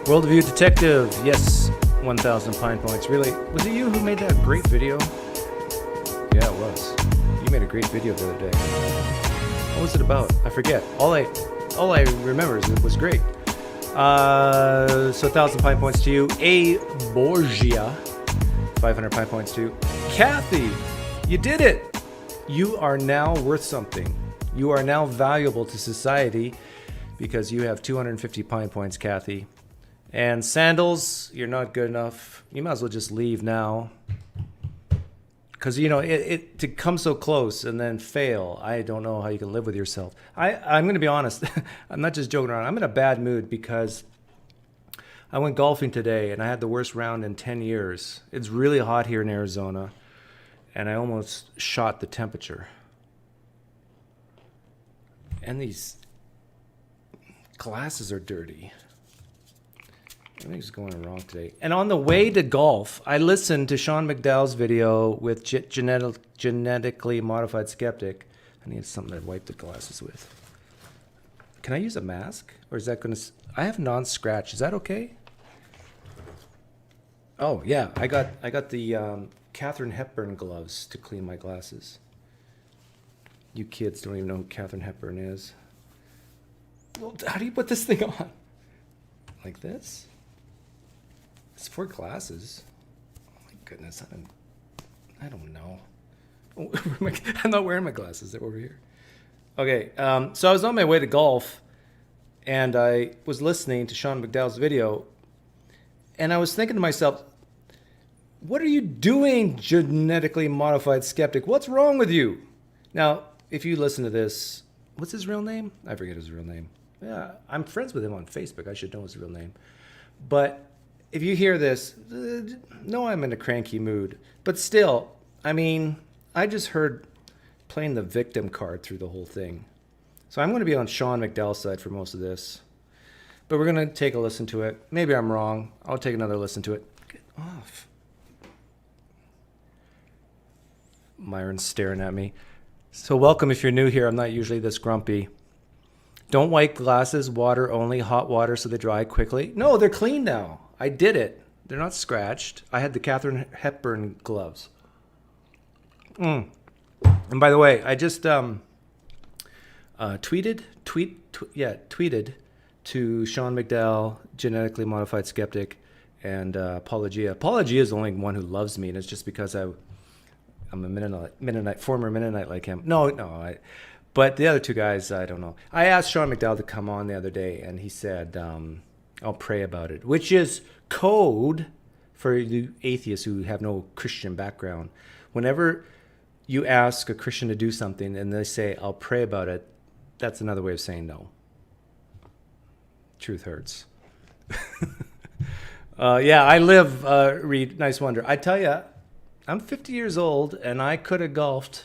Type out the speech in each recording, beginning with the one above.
Worldview Detective, yes, 1,000 Pine Points. Really, was it you who made that great video? Yeah, it was. You made a great video the other day. What was it about? I forget. All I remember is it was great. So 1,000 Pine Points to you. A Borgia, 500 Pine Points to you. Kathy, you did it. You are now worth something. You are now valuable to society because you have 250 Pine Points, Kathy. And Sandals, you're not good enough. You might as well just leave now. Because, you know, it to come so close and then fail, I don't know how you can live with yourself. I'm going to be honest. I'm not just joking around. I'm in a bad mood because I went golfing today and I had the worst round in 10 years. It's really hot here in Arizona. And I almost shot the temperature. And these glasses are dirty. Everything's going wrong today. And on the way to golf, I listened to Sean McDowell's video with genetically modified skeptic. I need something to wipe the glasses with. Can I use a mask? Or is that going to... I have non-scratch. Is that okay? Oh, yeah. I got the Katharine Hepburn gloves to clean my glasses. You kids don't even know who Katharine Hepburn is. Well, how do you put this thing on? Like this? It's for glasses. Oh my goodness, I don't know. I'm not wearing my glasses. They're over here. Okay, so I was on my way to golf, and I was listening to Sean McDowell's video, and I was thinking to myself, what are you doing, genetically modified skeptic? What's wrong with you? Now, if you listen to this, what's his real name? I forget his real name. Yeah, I'm friends with him on Facebook. I should know his real name. But if you hear this, no, I'm in a cranky mood. But still, I mean, I just heard playing the victim card through the whole thing. So I'm going to be on Sean McDowell's side for most of this. But we're going to take a listen to it. Maybe I'm wrong. I'll take another listen to it. Get off. Myron's staring at me. So welcome if you're new here. I'm not usually this grumpy. Don't wipe glasses, water only, hot water so they dry quickly. No, they're clean now. I did it. They're not scratched. I had the Katharine Hepburn gloves. And by the way, I just tweeted to Sean McDowell, genetically modified skeptic, and Apologia. Apologia is the only one who loves me, and it's just because I'm a Mennonite, former Mennonite like him. But the other two guys, I don't know. I asked Sean McDowell to come on the other day, and he said, I'll pray about it, which is code for the atheists who have no Christian background. Whenever you ask a Christian to do something and they say, I'll pray about it, that's another way of saying no. Truth hurts. Yeah, I live, Reed, nice wonder. I tell you, I'm 50 years old, and I could have golfed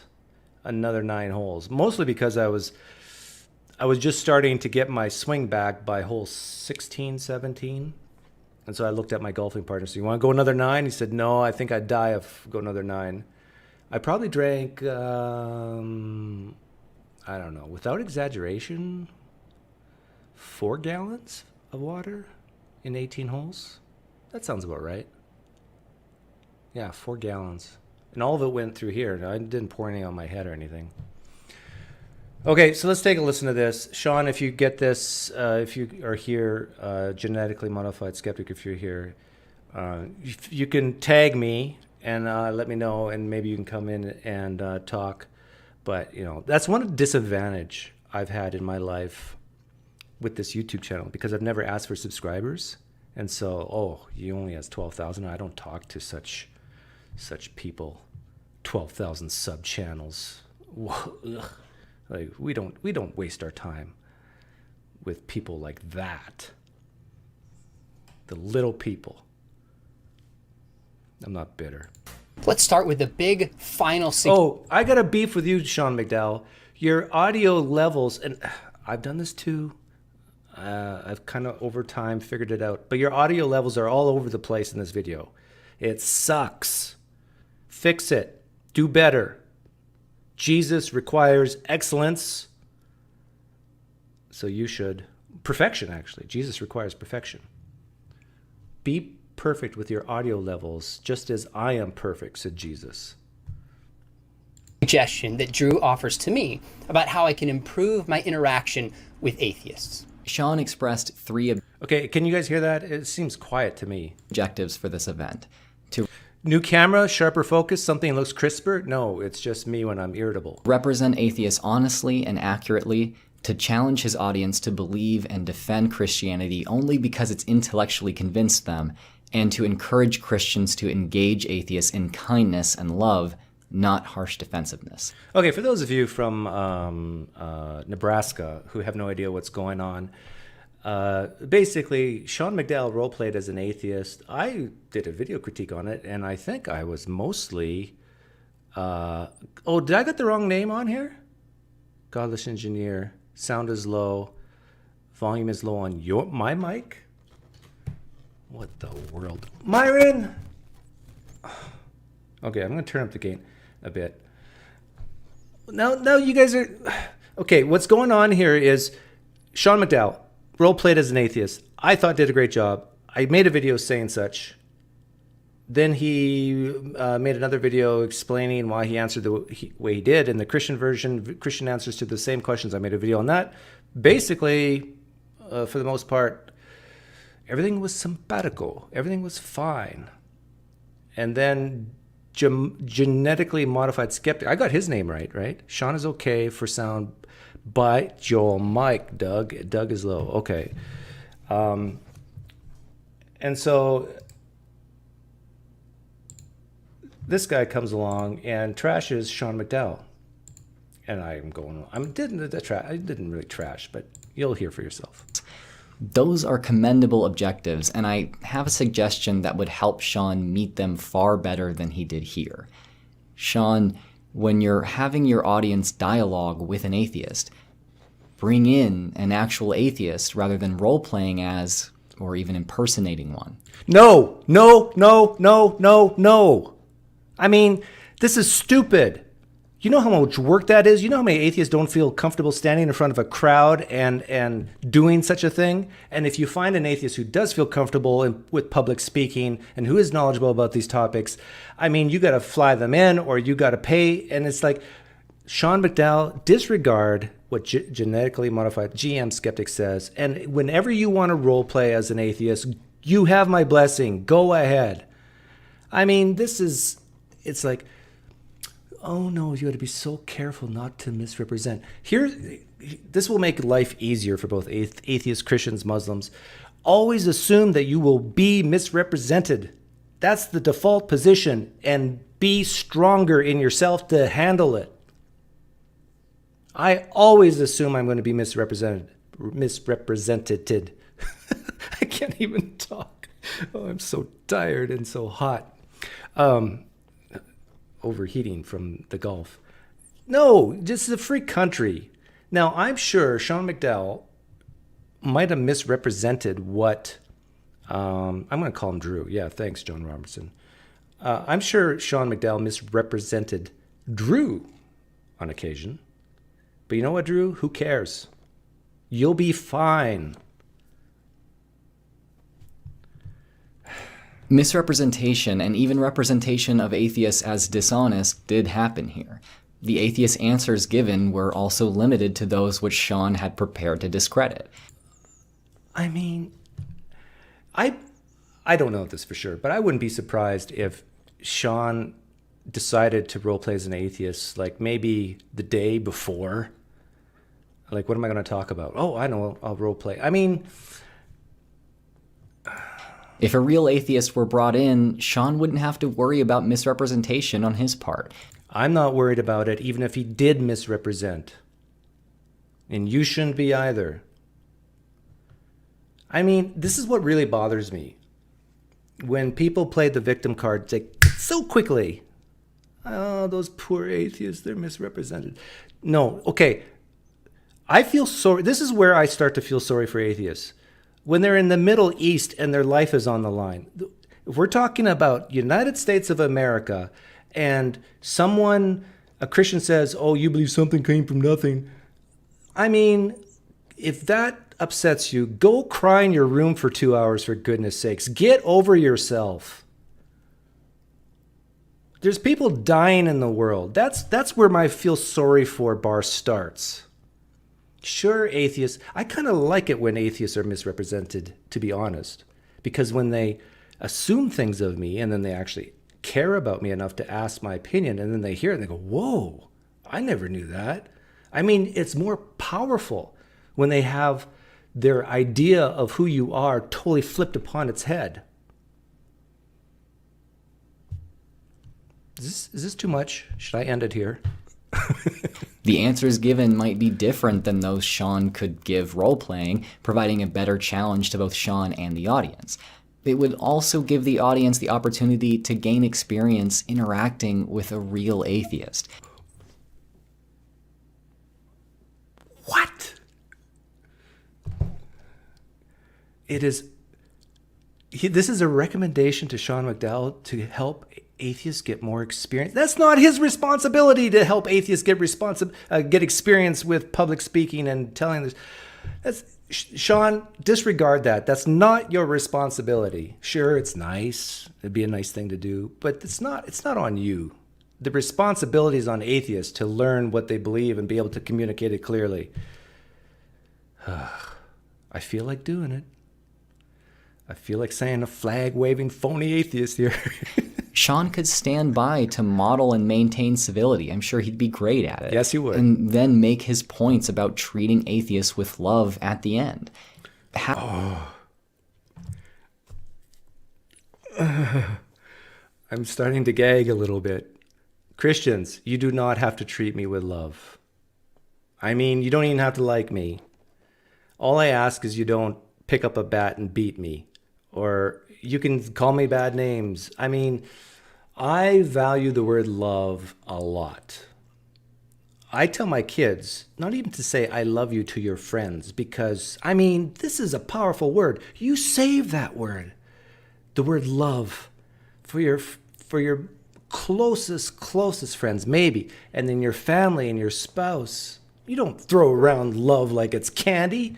another 9 holes, mostly because I was just starting to get my swing back by hole 16, 17. And so I looked at my golfing partner. So you want to go another 9? He said, no, I think I'd die if I go another 9. I probably drank, I don't know, without exaggeration, 4 gallons of water in 18 holes. That sounds about right. Yeah, 4 gallons. And all of it went through here. I didn't pour any on my head or anything. Okay, so let's take a listen to this. Sean, if you get this, if you are here, genetically modified skeptic, if you're here, you can tag me and let me know, and maybe you can come in and talk. But, you know, that's one disadvantage I've had in my life with this YouTube channel, because I've never asked for subscribers. And so, he only has 12,000. I don't talk to such people. 12,000 sub channels. Like, we don't waste our time with people like that. The little people. I'm not bitter. Let's start with the big final I got a beef with you, Sean McDowell. Your audio levels, and I've done this too. I've kind of over time figured it out. But your audio levels are all over the place in this video. It sucks. Fix it. Do better. Jesus requires excellence. So you should. Perfection, actually. Jesus requires perfection. Be perfect with your audio levels, just as I am perfect, said Jesus. Suggestion that Drew offers to me about how I can improve my interaction with atheists. Sean expressed three Okay, can you guys hear that? It seems quiet to me. objectives for this event. To New camera, sharper focus, something looks crisper? No, it's just me when I'm irritable. represent atheists honestly and accurately, to challenge his audience to believe and defend Christianity only because it's intellectually convinced them, and to encourage Christians to engage atheists in kindness and love, not harsh defensiveness. Okay, for those of you from Nebraska who have no idea what's going on, basically, Sean McDowell role-played as an atheist. I did a video critique on it, and I think I was mostly... did I get the wrong name on here? Godless Engineer. Sound is low. Volume is low on my mic? What the world? Myron! Okay, I'm going to turn up the gain a bit. Now you guys are... Okay, what's going on here is Sean McDowell role-played as an atheist. I thought did a great job. I made a video saying such. Then he made another video explaining why he answered the way he did. In the Christian version, Christian answers to the same questions. I made a video on that. Basically, for the most part, everything was simpatico. Everything was fine. And then genetically modified Skeptic. I got his name right? Sean is okay for sound. Bite your mic, Doug. Doug is low. Okay. And so this guy comes along and trashes Sean McDowell. And I didn't really trash, but you'll hear for yourself. Those are commendable objectives, and I have a suggestion that would help Sean meet them far better than he did here. Sean, when you're having your audience dialogue with an atheist, bring in an actual atheist rather than role-playing as, or even impersonating one. No. I mean, this is stupid. You know how much work that is? You know how many atheists don't feel comfortable standing in front of a crowd and doing such a thing? And if you find an atheist who does feel comfortable with public speaking and who is knowledgeable about these topics, I mean, you got to fly them in or you got to pay. And it's like, Sean McDowell, disregard what genetically modified GM Skeptic says. And whenever you want to role play as an atheist, you have my blessing. Go ahead. I mean, it's like, oh no, you got to be so careful not to misrepresent. This will make life easier for both atheists, Christians, Muslims. Always assume that you will be misrepresented. That's the default position, and be stronger in yourself to handle it. I always assume I'm going to be misrepresented. I can't even talk. Oh, I'm so tired and so hot. Overheating from the Gulf. No, this is a free country. Now, I'm sure Sean McDowell might have misrepresented what... I'm going to call him Drew. Yeah, thanks, John Robertson. I'm sure Sean McDowell misrepresented Drew on occasion. But you know what, Drew? Who cares? You'll be fine. Misrepresentation and even representation of atheists as dishonest did happen here. The atheist answers given were also limited to those which Sean had prepared to discredit. I mean, I don't know this for sure, but I wouldn't be surprised if Sean decided to roleplay as an atheist, like maybe the day before. Like, what am I going to talk about? Oh, I know, I'll roleplay. I mean... If a real atheist were brought in, Sean wouldn't have to worry about misrepresentation on his part. I'm not worried about it, even if he did misrepresent. And you shouldn't be either. I mean, this is what really bothers me. When people play the victim card like, so quickly. Oh, those poor atheists, they're misrepresented. No, okay. I feel sorry. This is where I start to feel sorry for atheists. When they're in the Middle East and their life is on the line. If we're talking about United States of America and a Christian says, oh, you believe something came from nothing. I mean, if that upsets you, go cry in your room for 2 hours, for goodness sakes. Get over yourself. There's people dying in the world. That's where my feel sorry for bar starts. Sure, atheists, I kind of like it when atheists are misrepresented, to be honest, because when they assume things of me and then they actually care about me enough to ask my opinion, and then they hear it and they go, whoa, I never knew that. I mean, it's more powerful when they have their idea of who you are totally flipped upon its head. Is this too much? Should I end it here? The answers given might be different than those Sean could give role-playing, providing a better challenge to both Sean and the audience. It would also give the audience the opportunity to gain experience interacting with a real atheist. What? This is a recommendation to Sean McDowell to help atheists get more experience. That's not his responsibility to help atheists get experience with public speaking and telling this. Sean, disregard that. That's not your responsibility. Sure, it's nice. It'd be a nice thing to do, but it's not on you. The responsibility is on atheists to learn what they believe and be able to communicate it clearly. I feel like doing it. I feel like saying a flag-waving phony atheist here. Sean could stand by to model and maintain civility. I'm sure he'd be great at it. Yes, he would. And then make his points about treating atheists with love at the end. I'm starting to gag a little bit. Christians, you do not have to treat me with love. I mean, you don't even have to like me. All I ask is you don't pick up a bat and beat me. Or you can call me bad names. I mean, I value the word love a lot. I tell my kids not even to say I love you to your friends because, I mean, this is a powerful word. You save that word, the word love, for your closest friends, maybe, and then your family and your spouse. You don't throw around love like it's candy.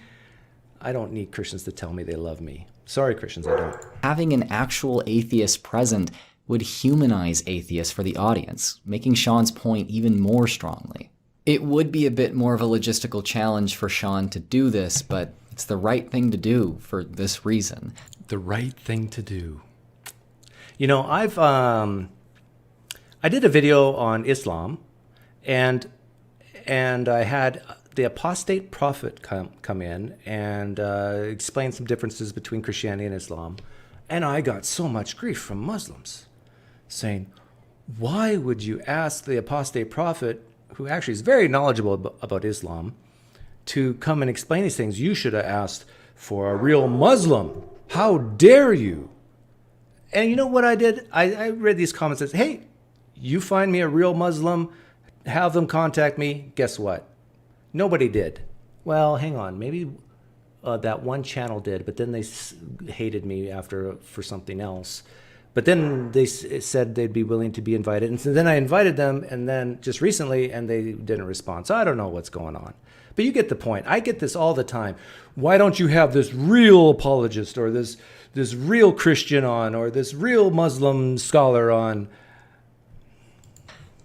I don't need Christians to tell me they love me. Sorry, Christians, I don't. Having an actual atheist present would humanize atheists for the audience, making Sean's point even more strongly. It would be a bit more of a logistical challenge for Sean to do this, but it's the right thing to do for this reason. The right thing to do. You know, I did a video on Islam, and I had the apostate prophet come in and explain some differences between Christianity and Islam. And I got so much grief from Muslims saying, why would you ask the apostate prophet, who actually is very knowledgeable about Islam, to come and explain these things? You should have asked for a real Muslim. How dare you? And you know what I did? I read these comments and said, hey, you find me a real Muslim, have them contact me. Guess what? Nobody did. Well, hang on. Maybe that one channel did, but then they hated me for something else. But then they said they'd be willing to be invited. And so then I invited them, and then just recently, and they didn't respond. So I don't know what's going on. But you get the point. I get this all the time. Why don't you have this real apologist or this real Christian on or this real Muslim scholar on?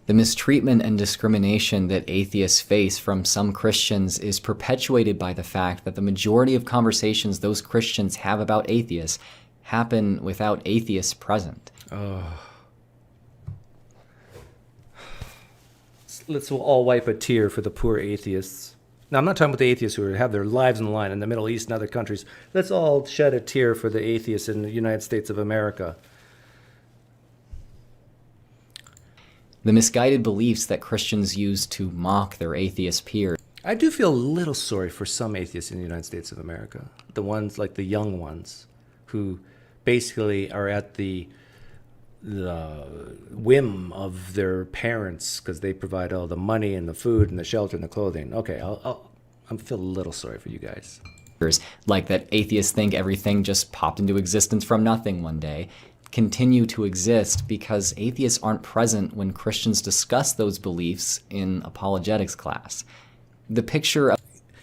The mistreatment and discrimination that atheists face from some Christians is perpetuated by the fact that the majority of conversations those Christians have about atheists happen without atheists present. Let's all wipe a tear for the poor atheists. Now, I'm not talking about the atheists who have their lives on the line in the Middle East and other countries. Let's all shed a tear for the atheists in the United States of America. The misguided beliefs that Christians use to mock their atheist peers. I do feel a little sorry for some atheists in the United States of America. The ones, like the young ones, who basically are at the whim of their parents because they provide all the money and the food and the shelter and the clothing. Okay, I feel a little sorry for you guys. Like that atheists think everything just popped into existence from nothing one day, continue to exist because atheists aren't present when Christians discuss those beliefs in apologetics class. The picture of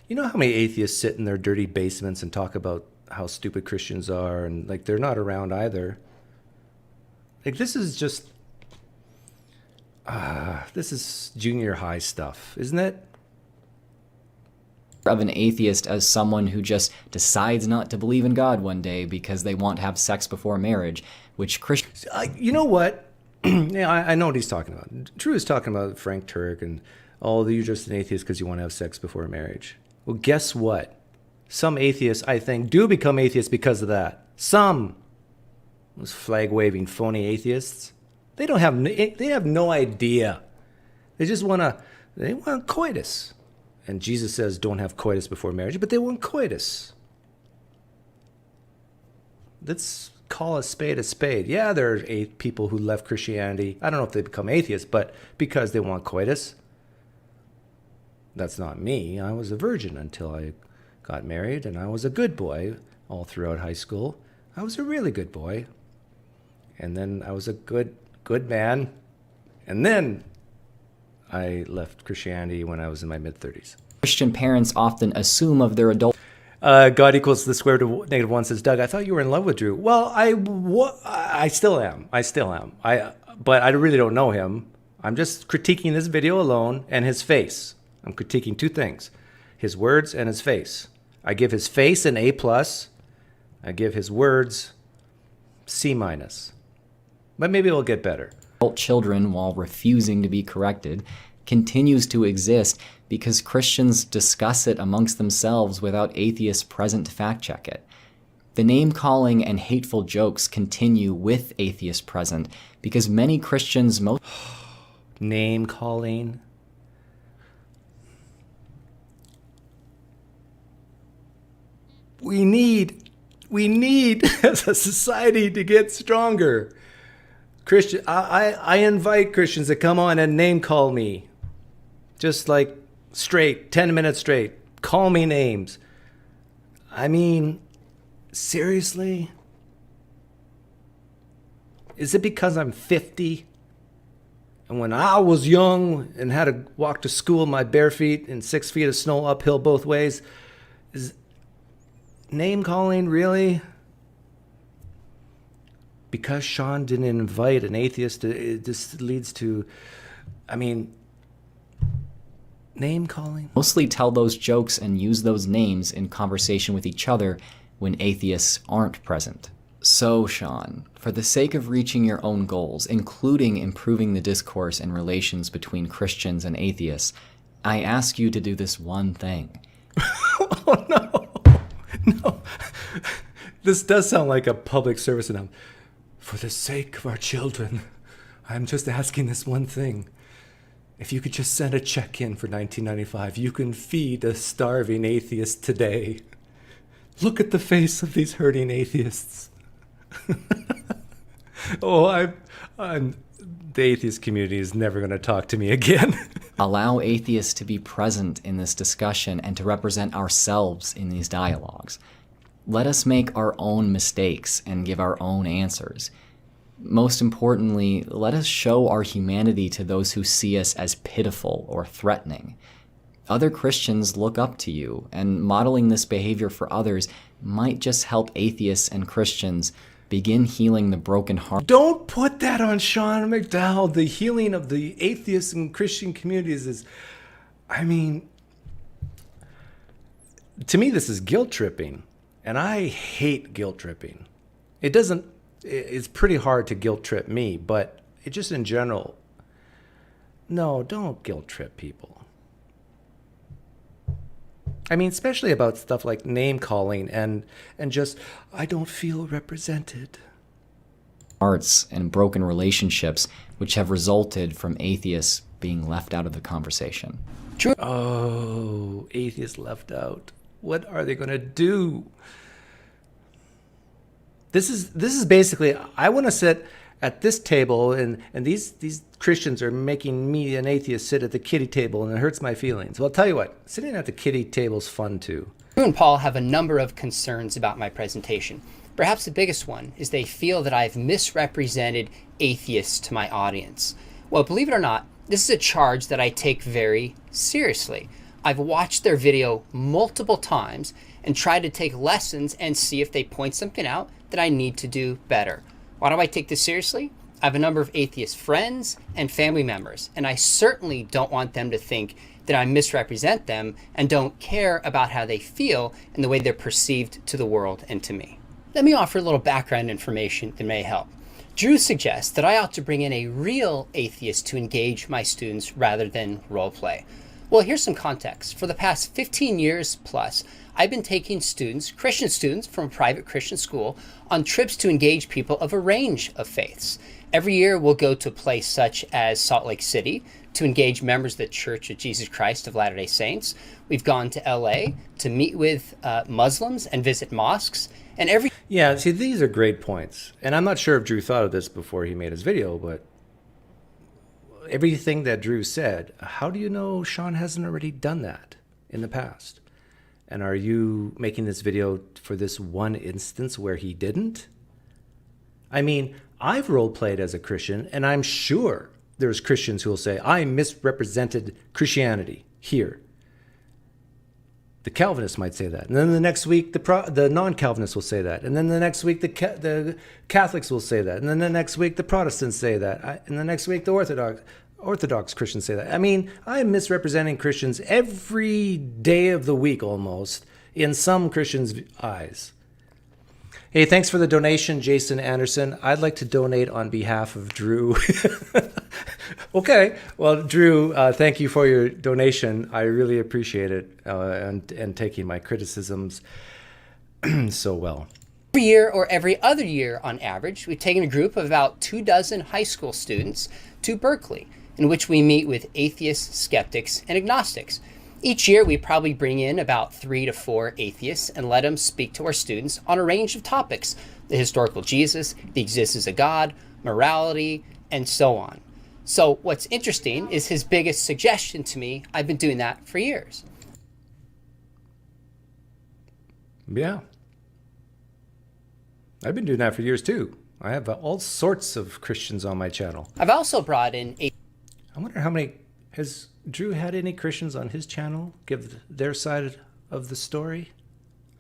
You know how many atheists sit in their dirty basements and talk about how stupid Christians are, and like they're not around either. Like this is just this is junior high stuff, isn't it? Of an atheist as someone who just decides not to believe in God one day because they want to have sex before marriage, which Christians... You know what? Yeah, I know what he's talking about. Drew is talking about Frank Turk and, oh, you're just an atheist because you want to have sex before marriage. Well, guess what? Some atheists, I think, do become atheists because of that. Some. Those flag-waving, phony atheists. They have no idea. They just they want coitus. And Jesus says don't have coitus before marriage, but they want coitus. Let's call a spade a spade. Yeah, there are people who left Christianity. I don't know if they become atheists, but because they want coitus. That's not me. I was a virgin until I got married, and I was a good boy all throughout high school. I was a really good boy. And then I was a good man. And then I left Christianity when I was in my mid-30s. Christian parents often assume of their adult... God equals the square root of negative 1, says Doug. I thought you were in love with Drew. Well, I still am. But I really don't know him. I'm just critiquing this video alone and his face. I'm critiquing two things. His words and his face. I give his face an A+. I give his words C-. But maybe it'll get better. Children, while refusing to be corrected, continues to exist because Christians discuss it amongst themselves without atheists present to fact-check it. The name-calling and hateful jokes continue with atheists present because many Christians... Name-calling? We need as a society to get stronger. Christian, I invite Christians to come on and name call me. Just like straight, 10 minutes straight. Call me names. I mean, seriously? Is it because I'm 50? And when I was young and had to walk to school in my bare feet in 6 feet of snow uphill both ways, is name calling really? Because Sean didn't invite an atheist, this leads to, name calling? Mostly tell those jokes and use those names in conversation with each other when atheists aren't present. So, Sean, for the sake of reaching your own goals, including improving the discourse and relations between Christians and atheists, I ask you to do this one thing. Oh, no. This does sound like a public service announcement. For the sake of our children, I'm just asking this one thing. If you could just send a check in for $19.95, you can feed a starving atheist today. Look at the face of these hurting atheists. The atheist community is never going to talk to me again. Allow atheists to be present in this discussion and to represent ourselves in these dialogues. Let us make our own mistakes and give our own answers. Most importantly, let us show our humanity to those who see us as pitiful or threatening. Other Christians look up to you, and modeling this behavior for others might just help atheists and Christians begin healing the broken heart. Don't put that on Sean McDowell. The healing of the atheist and Christian communities is, to me, this is guilt tripping. And I hate guilt tripping. It's pretty hard to guilt trip me, but it just in general, no, don't guilt trip people. Especially about stuff like name calling and just, I don't feel represented. Hearts and broken relationships which have resulted from atheists being left out of the conversation. True. Oh, atheists left out. What are they going to do? This is basically, I want to sit at this table, and these Christians are making me, an atheist, sit at the kiddie table, and it hurts my feelings. Well, I'll tell you what, sitting at the kiddie table's fun too. Drew and Paul have a number of concerns about my presentation. Perhaps the biggest one is they feel that I've misrepresented atheists to my audience. Well, believe it or not, this is a charge that I take very seriously. I've watched their video multiple times and tried to take lessons and see if they point something out that I need to do better. Why do I take this seriously? I have a number of atheist friends and family members, and I certainly don't want them to think that I misrepresent them and don't care about how they feel and the way they're perceived to the world and to me. Let me offer a little background information that may help. Drew suggests that I ought to bring in a real atheist to engage my students rather than role play. Well, here's some context. For the past 15 years plus, I've been taking students, Christian students from a private Christian school, on trips to engage people of a range of faiths. Every year we'll go to a place such as Salt Lake City to engage members of the Church of Jesus Christ of Latter-day Saints. We've gone to LA to meet with Muslims and visit mosques. And Yeah, see, these are great points. And I'm not sure if Drew thought of this before he made his video, but everything that Drew said, how do you know Sean hasn't already done that in the past? And are you making this video for this one instance where he didn't? I mean, I've role-played as a Christian, and I'm sure there's Christians who will say, I misrepresented Christianity here. The Calvinists might say that. And then the next week, the non-Calvinists will say that. And then the next week, the Catholics will say that. And then the next week, the Protestants say that. And the next week, the Orthodox Christians say that. I mean, I am misrepresenting Christians every day of the week almost in some Christians' eyes. Hey, thanks for the donation, Jason Anderson. I'd like to donate on behalf of Drew. Okay, well, Drew, thank you for your donation. I really appreciate it and taking my criticisms so well. Every year or every other year on average, we've taken a group of about 24 high school students to Berkeley, in which we meet with atheists, skeptics, and agnostics. Each year, we probably bring in about 3 to 4 atheists and let them speak to our students on a range of topics: the historical Jesus, the existence of God, morality, and so on. So what's interesting is his biggest suggestion to me. I've been doing that for years. Yeah. I've been doing that for years too. I have all sorts of Christians on my channel. I've also brought in I wonder how many, has Drew had any Christians on his channel give their side of the story?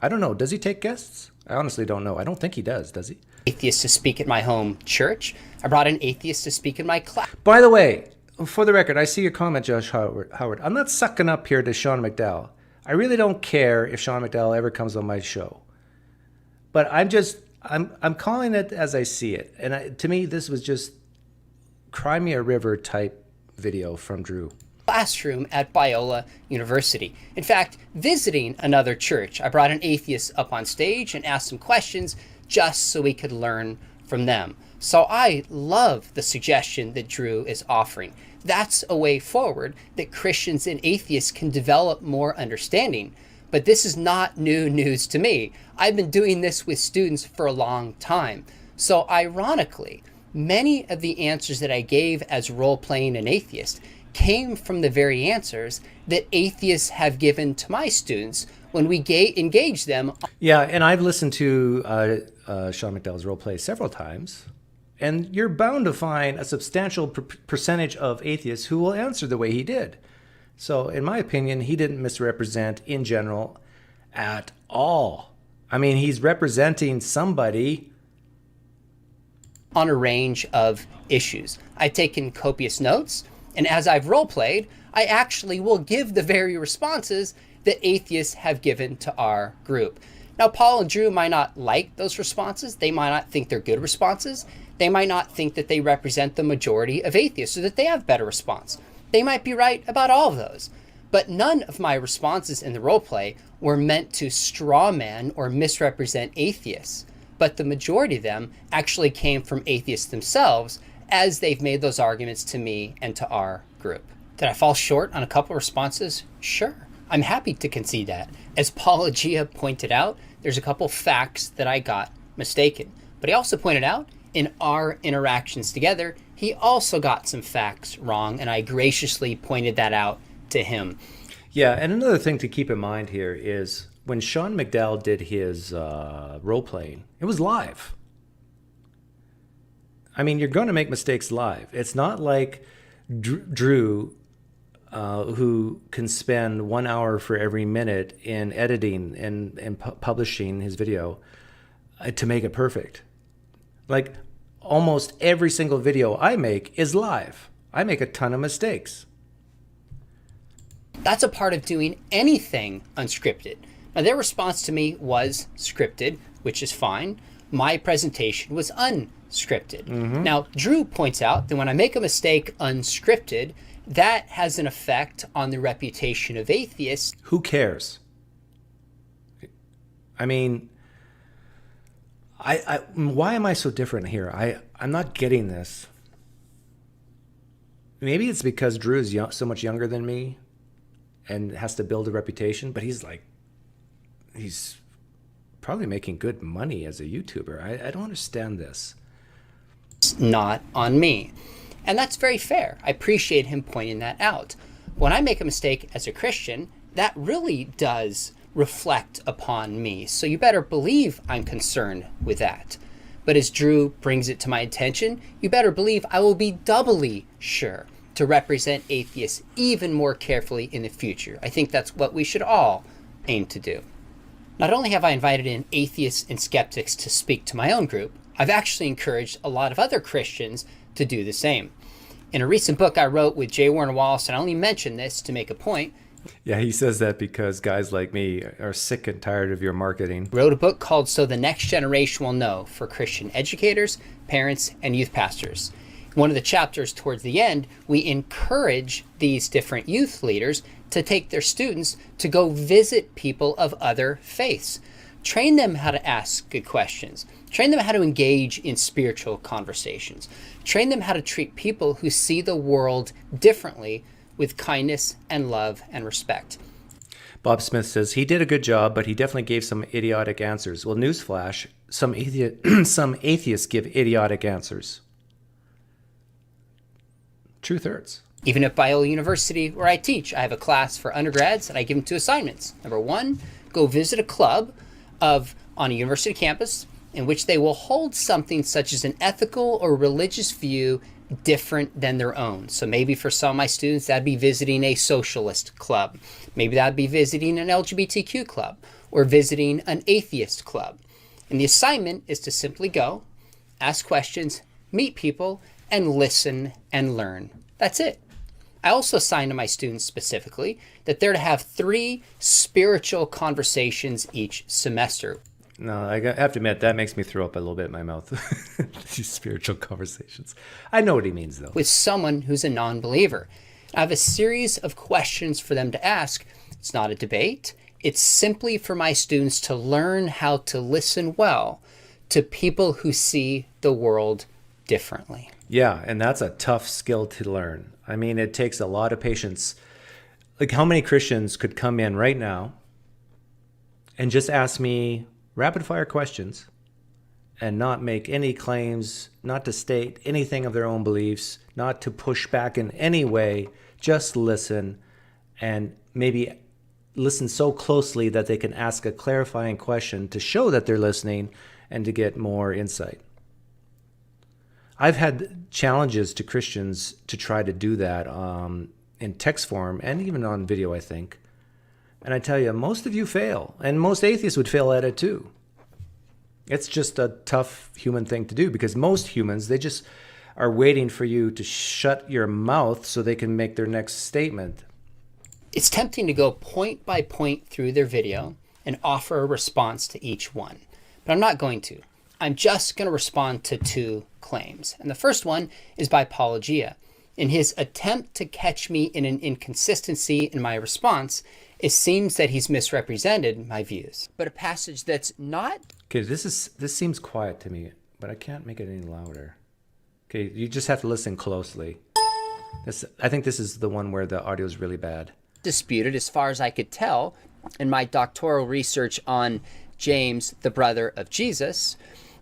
I don't know. Does he take guests? I honestly don't know. I don't think he does he? atheists to speak at my home church. I brought in atheists to speak in my class. By the way, for the record, I see your comment, Josh Howard. I'm not sucking up here to Sean McDowell. I really don't care if Sean McDowell ever comes on my show. But I'm calling it as I see it. And to me, this was just Cry Me a River type video from Drew. Classroom at Biola University. In fact, visiting another church, I brought an atheist up on stage and asked some questions just so we could learn from them. So I love the suggestion that Drew is offering. That's a way forward that Christians and atheists can develop more understanding. But this is not new news to me. I've been doing this with students for a long time. So ironically, many of the answers that I gave as role-playing an atheist came from the very answers that atheists have given to my students when we engage them. Yeah, and I've listened to Sean McDowell's role play several times, and you're bound to find a substantial percentage of atheists who will answer the way he did. So in my opinion, he didn't misrepresent in general at all. I mean, he's representing somebody on a range of issues. I've taken copious notes, and as I've role-played, I actually will give the very responses that atheists have given to our group. Now, Paul and Drew might not like those responses. They might not think they're good responses. They might not think that they represent the majority of atheists or that they have better response. They might be right about all of those. But none of my responses in the role-play were meant to strawman or misrepresent atheists. But the majority of them actually came from atheists themselves as they've made those arguments to me and to our group. Did I fall short on a couple of responses? Sure. I'm happy to concede that. As Paul Agia pointed out, there's a couple facts that I got mistaken. But he also pointed out in our interactions together, he also got some facts wrong, and I graciously pointed that out to him. Yeah, and another thing to keep in mind here is when Sean McDowell did his role-playing, it was live. I mean, you're going to make mistakes live. It's not like Drew who can spend 1 hour for every minute in editing and publishing his video to make it perfect. Like almost every single video I make is live. I make a ton of mistakes. That's a part of doing anything unscripted. Now, their response to me was scripted, which is fine. My presentation was unscripted. Now, Drew points out that when I make a mistake unscripted, that has an effect on the reputation of atheists. Who cares? I mean, why am I so different here? I'm not getting this. Maybe it's because Drew is so much younger than me and has to build a reputation, but he's probably making good money as a YouTuber. I don't understand this. Not on me. And that's very fair. I appreciate him pointing that out. When I make a mistake as a Christian, that really does reflect upon me. So you better believe I'm concerned with that. But as Drew brings it to my attention, you better believe I will be doubly sure to represent atheists even more carefully in the future. I think that's what we should all aim to do. Not only have I invited in atheists and skeptics to speak to my own group, I've actually encouraged a lot of other Christians to do the same. In a recent book I wrote with J. Warner Wallace, and I only mention this to make a point. Yeah, he says that because guys like me are sick and tired of your marketing. Wrote a book called So the Next Generation Will Know for Christian educators, parents, and youth pastors. In one of the chapters towards the end, we encourage these different youth leaders to take their students to go visit people of other faiths. Train them how to ask good questions. Train them how to engage in spiritual conversations. Train them how to treat people who see the world differently with kindness and love and respect. Bob Smith says he did a good job, but he definitely gave some idiotic answers. Well, newsflash, some atheists give idiotic answers. Truth hurts. Even at Biola University, where I teach, I have a class for undergrads and I give them 2 assignments. Number 1, go visit a club on a university campus in which they will hold something such as an ethical or religious view different than their own. So maybe for some of my students, that'd be visiting a socialist club. Maybe that'd be visiting an LGBTQ club or visiting an atheist club. And the assignment is to simply go, ask questions, meet people, and listen and learn. That's it. I also assign to my students specifically that they're to have 3 spiritual conversations each semester. No, I have to admit, that makes me throw up a little bit in my mouth. These spiritual conversations. I know what he means, though. With someone who's a non-believer. I have a series of questions for them to ask. It's not a debate. It's simply for my students to learn how to listen well to people who see the world differently. Yeah, and that's a tough skill to learn. I mean, it takes a lot of patience. Like, how many Christians could come in right now and just ask me rapid fire questions and not make any claims, not to state anything of their own beliefs, not to push back in any way, just listen, and maybe listen so closely that they can ask a clarifying question to show that they're listening and to get more insight. I've had challenges to Christians to try to do that in text form and even on video, I think. And I tell you, most of you fail, and most atheists would fail at it too. It's just a tough human thing to do because most humans, they just are waiting for you to shut your mouth so they can make their next statement. It's tempting to go point by point through their video and offer a response to each one, but I'm not going to. I'm just going to respond to 2 claims. And the first one is by Apologia. In his attempt to catch me in an inconsistency in my response, it seems that he's misrepresented my views. But a passage that's not... Okay, this seems quiet to me, but I can't make it any louder. Okay, you just have to listen closely. I think this is the one where the audio is really bad. Disputed, as far as I could tell, in my doctoral research on James, the brother of Jesus,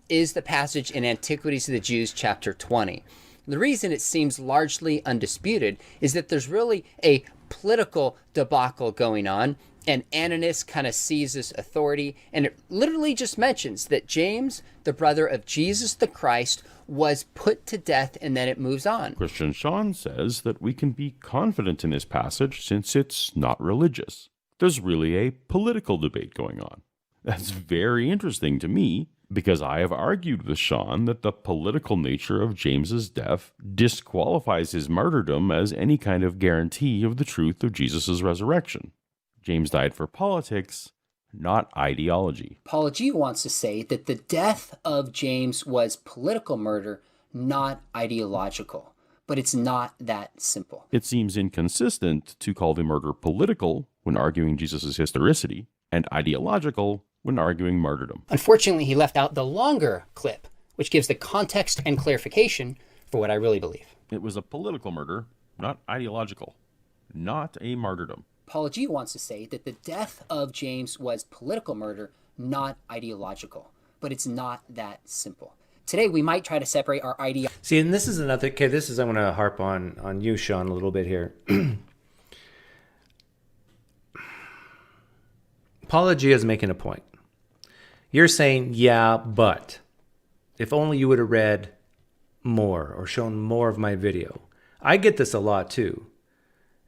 is the passage in Antiquities of the Jews, chapter 20. The reason it seems largely undisputed is that there's really a political debacle going on And Ananias kind of sees this authority, and it literally just mentions that James, the brother of Jesus the Christ, was put to death, and then it moves on. Christian Sean says that we can be confident in this passage since it's not religious. There's really a political debate going on. That's very interesting to me, because I have argued with Sean that the political nature of James's death disqualifies his martyrdom as any kind of guarantee of the truth of Jesus' resurrection. James died for politics, not ideology. Apologia wants to say that the death of James was political murder, not ideological. But it's not that simple. It seems inconsistent to call the murder political when arguing Jesus' historicity, and ideological when arguing martyrdom. Unfortunately, he left out the longer clip, which gives the context and clarification for what I really believe. It was a political murder, not ideological, not a martyrdom. Apologia wants to say that the death of James was political murder, not ideological. But it's not that simple. Today, we might try to separate our ideology. See, and this is another, okay, this is, I'm going to harp on you, Sean, a little bit here. Apologia is making a point. You're saying, yeah, but if only you would have read more or shown more of my video. I get this a lot too.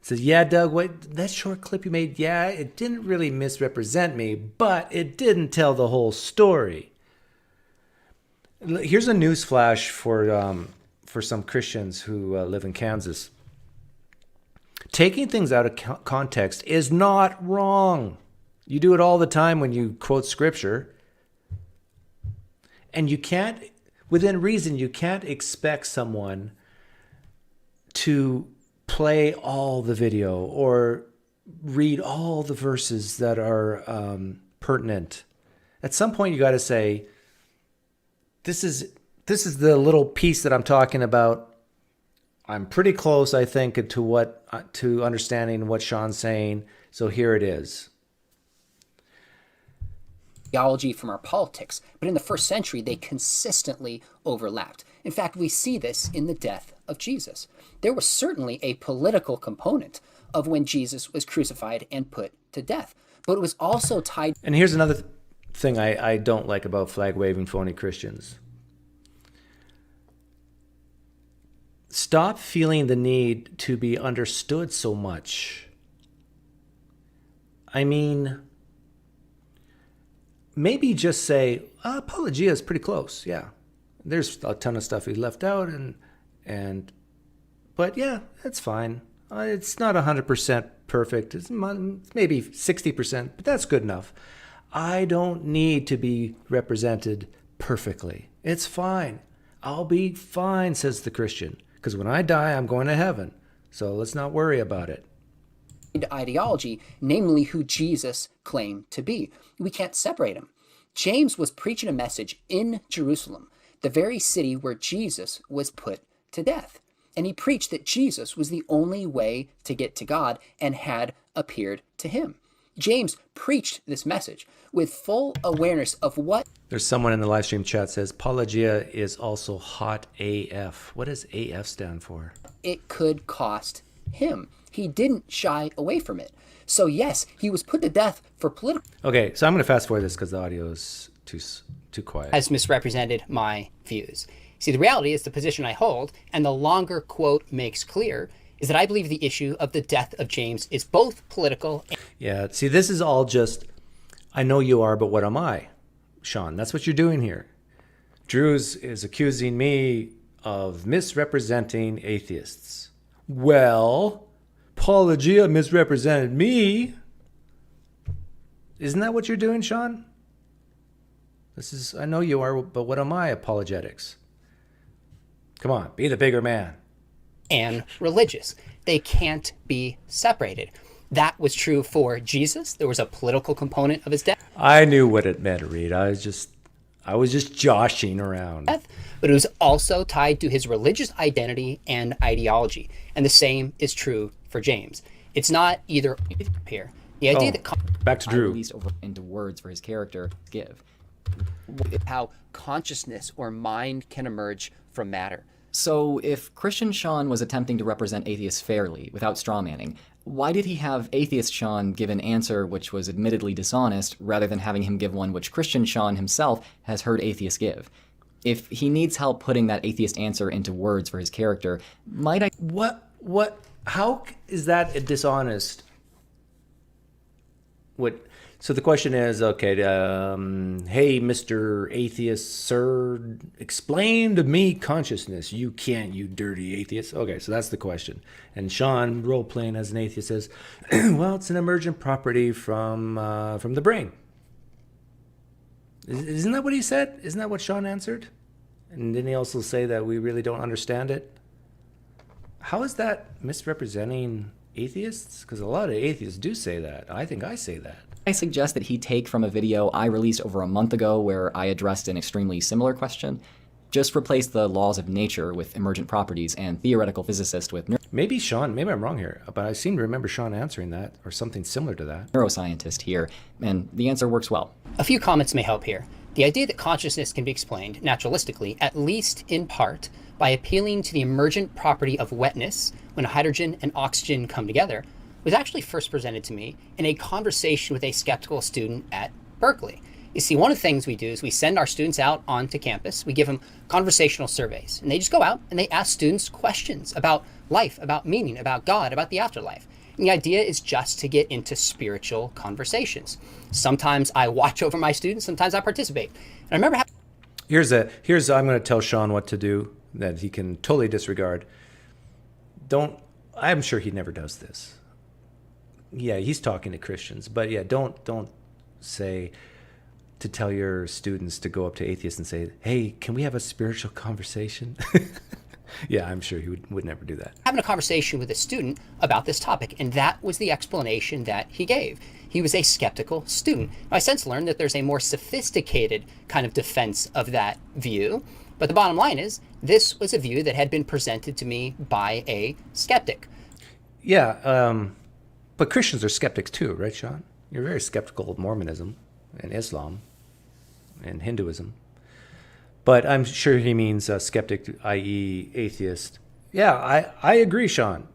It says, yeah, Doug, that short clip you made, yeah, it didn't really misrepresent me, but it didn't tell the whole story. Here's a news flash for some Christians who live in Kansas. Taking things out of context is not wrong. You do it all the time when you quote scripture. And you can't, within reason, you can't expect someone to play all the video or read all the verses that are pertinent. At some point, you got to say, this is the little piece that I'm talking about. I'm pretty close, I think, to understanding what Sean's saying. So here it is. Theology from our politics, but in the first century, they consistently overlapped. In fact, we see this in the death of Jesus. There was certainly a political component of when Jesus was crucified and put to death, but it was also tied. And here's another thing I don't like about flag-waving phony Christians. Stop feeling the need to be understood so much. I mean, maybe just say, Apologia is pretty close. Yeah, there's a ton of stuff he left out, but yeah, that's fine. It's not 100% perfect. It's maybe 60%, but that's good enough. I don't need to be represented perfectly. It's fine. I'll be fine, says the Christian, because when I die, I'm going to heaven. So let's not worry about it. Ideology, namely who Jesus claimed to be. We can't separate him. James was preaching a message in Jerusalem, the very city where Jesus was put to death. And he preached that Jesus was the only way to get to God and had appeared to him. James preached this message with full awareness of what... There's someone in the live stream chat says, Apologia is also hot AF. What does AF stand for? It could cost him. He didn't shy away from it. So yes, he was put to death for political... Okay, so I'm going to fast forward this because the audio is too quiet. ...has misrepresented my views. See, the reality is the position I hold, and the longer quote makes clear, is that I believe the issue of the death of James is both political and... Yeah, see, this is all just, I know you are, but what am I? Sean, that's what you're doing here. Drews is accusing me of misrepresenting atheists. Well, Apologia misrepresented me. Isn't that what you're doing, Sean? This is, I know you are, but what am I? Apologetics. Come on, be the bigger man. And religious. They can't be separated. That was true for Jesus. There was a political component of his death. I knew what it meant, Reed. I was just joshing around. But it was also tied to his religious identity and ideology. And the same is true for James. It's not either here. The idea that... Back to Drew. At least over into words for his character give. How consciousness or mind can emerge from matter. So if Christian Sean was attempting to represent atheists fairly, without strawmanning, why did he have atheist Sean give an answer which was admittedly dishonest, rather than having him give one which Christian Sean himself has heard atheists give? If he needs help putting that atheist answer into words for his character, might I... How is that a dishonest? So the question is, okay, hey, Mr. Atheist, sir, explain to me consciousness. You can't, you dirty atheist. Okay, so that's the question. And Sean, role-playing as an atheist, says, well, it's an emergent property from the brain. Isn't that what he said? Isn't that what Sean answered? And didn't he also say that we really don't understand it? How is that misrepresenting atheists? Because a lot of atheists do say that. I think I say that. I suggest that he take from a video I released over a month ago where I addressed an extremely similar question. Just replace the laws of nature with emergent properties and theoretical physicist with Maybe I'm wrong here, but I seem to remember Sean answering that or something similar to that. Neuroscientist here, and the answer works well. A few comments may help here. The idea that consciousness can be explained naturalistically, at least in part, by appealing to the emergent property of wetness when hydrogen and oxygen come together, was actually first presented to me in a conversation with a skeptical student at Berkeley. You see, one of the things we do is we send our students out onto campus, we give them conversational surveys, and they just go out and they ask students questions about life, about meaning, about God, about the afterlife. And the idea is just to get into spiritual conversations. Sometimes I watch over my students, sometimes I participate. And I remember I'm going to tell Sean what to do that he can totally disregard. I'm sure he never does this. Yeah, he's talking to Christians, but yeah, don't say to tell your students to go up to atheists and say, hey, can we have a spiritual conversation? Yeah, I'm sure he would never do that. Having a conversation with a student about this topic, and that was the explanation that he gave. He was a skeptical student. I since learned that there's a more sophisticated kind of defense of that view, but the bottom line is, this was a view that had been presented to me by a skeptic. Yeah, but Christians are skeptics too, right, Sean? You're very skeptical of Mormonism and Islam and Hinduism. But I'm sure he means skeptic, i.e. atheist. Yeah, I agree, Sean.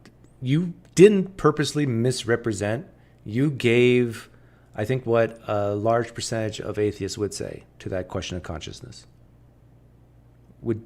You didn't purposely misrepresent. You gave, I think, what a large percentage of atheists would say to that question of consciousness.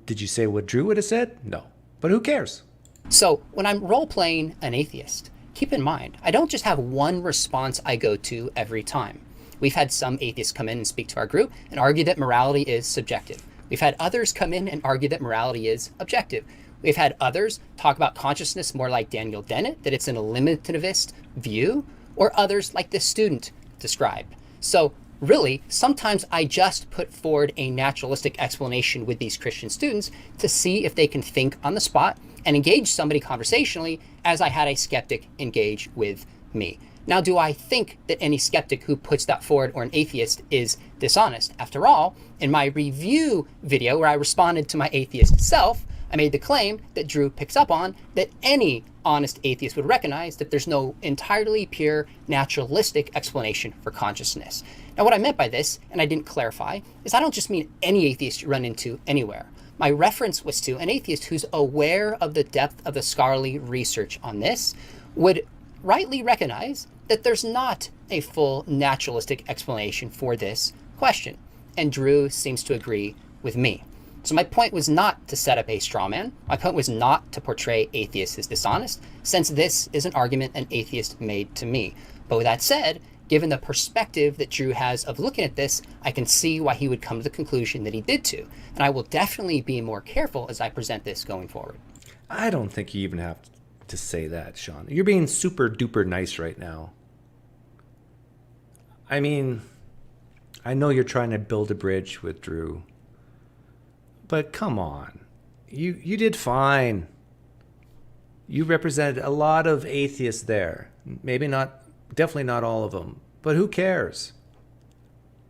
Did you say what Drew would have said? No. But who cares? So when I'm role-playing an atheist, keep in mind, I don't just have one response I go to every time. We've had some atheists come in and speak to our group and argue that morality is subjective. We've had others come in and argue that morality is objective. We've had others talk about consciousness more like Daniel Dennett, that it's an eliminativist view, or others like this student described. So really, sometimes I just put forward a naturalistic explanation with these Christian students to see if they can think on the spot and engage somebody conversationally as I had a skeptic engage with me. Now, do I think that any skeptic who puts that forward or an atheist is dishonest? After all, in my review video where I responded to my atheist self, I made the claim that Drew picks up on that any honest atheist would recognize that there's no entirely pure naturalistic explanation for consciousness. Now, what I meant by this, and I didn't clarify, is I don't just mean any atheist you run into anywhere. My reference was to an atheist who's aware of the depth of the scholarly research on this, would rightly recognize that there's not a full naturalistic explanation for this question. And Drew seems to agree with me. So my point was not to set up a straw man. My point was not to portray atheists as dishonest, since this is an argument an atheist made to me. But with that said, given the perspective that Drew has of looking at this, I can see why he would come to the conclusion that he did to. And I will definitely be more careful as I present this going forward. I don't think you even have to say that, Sean. You're being super duper nice right now. I mean, I know you're trying to build a bridge with Drew, but come on. You did fine. You represented a lot of atheists there. Maybe not, definitely not all of them, but who cares?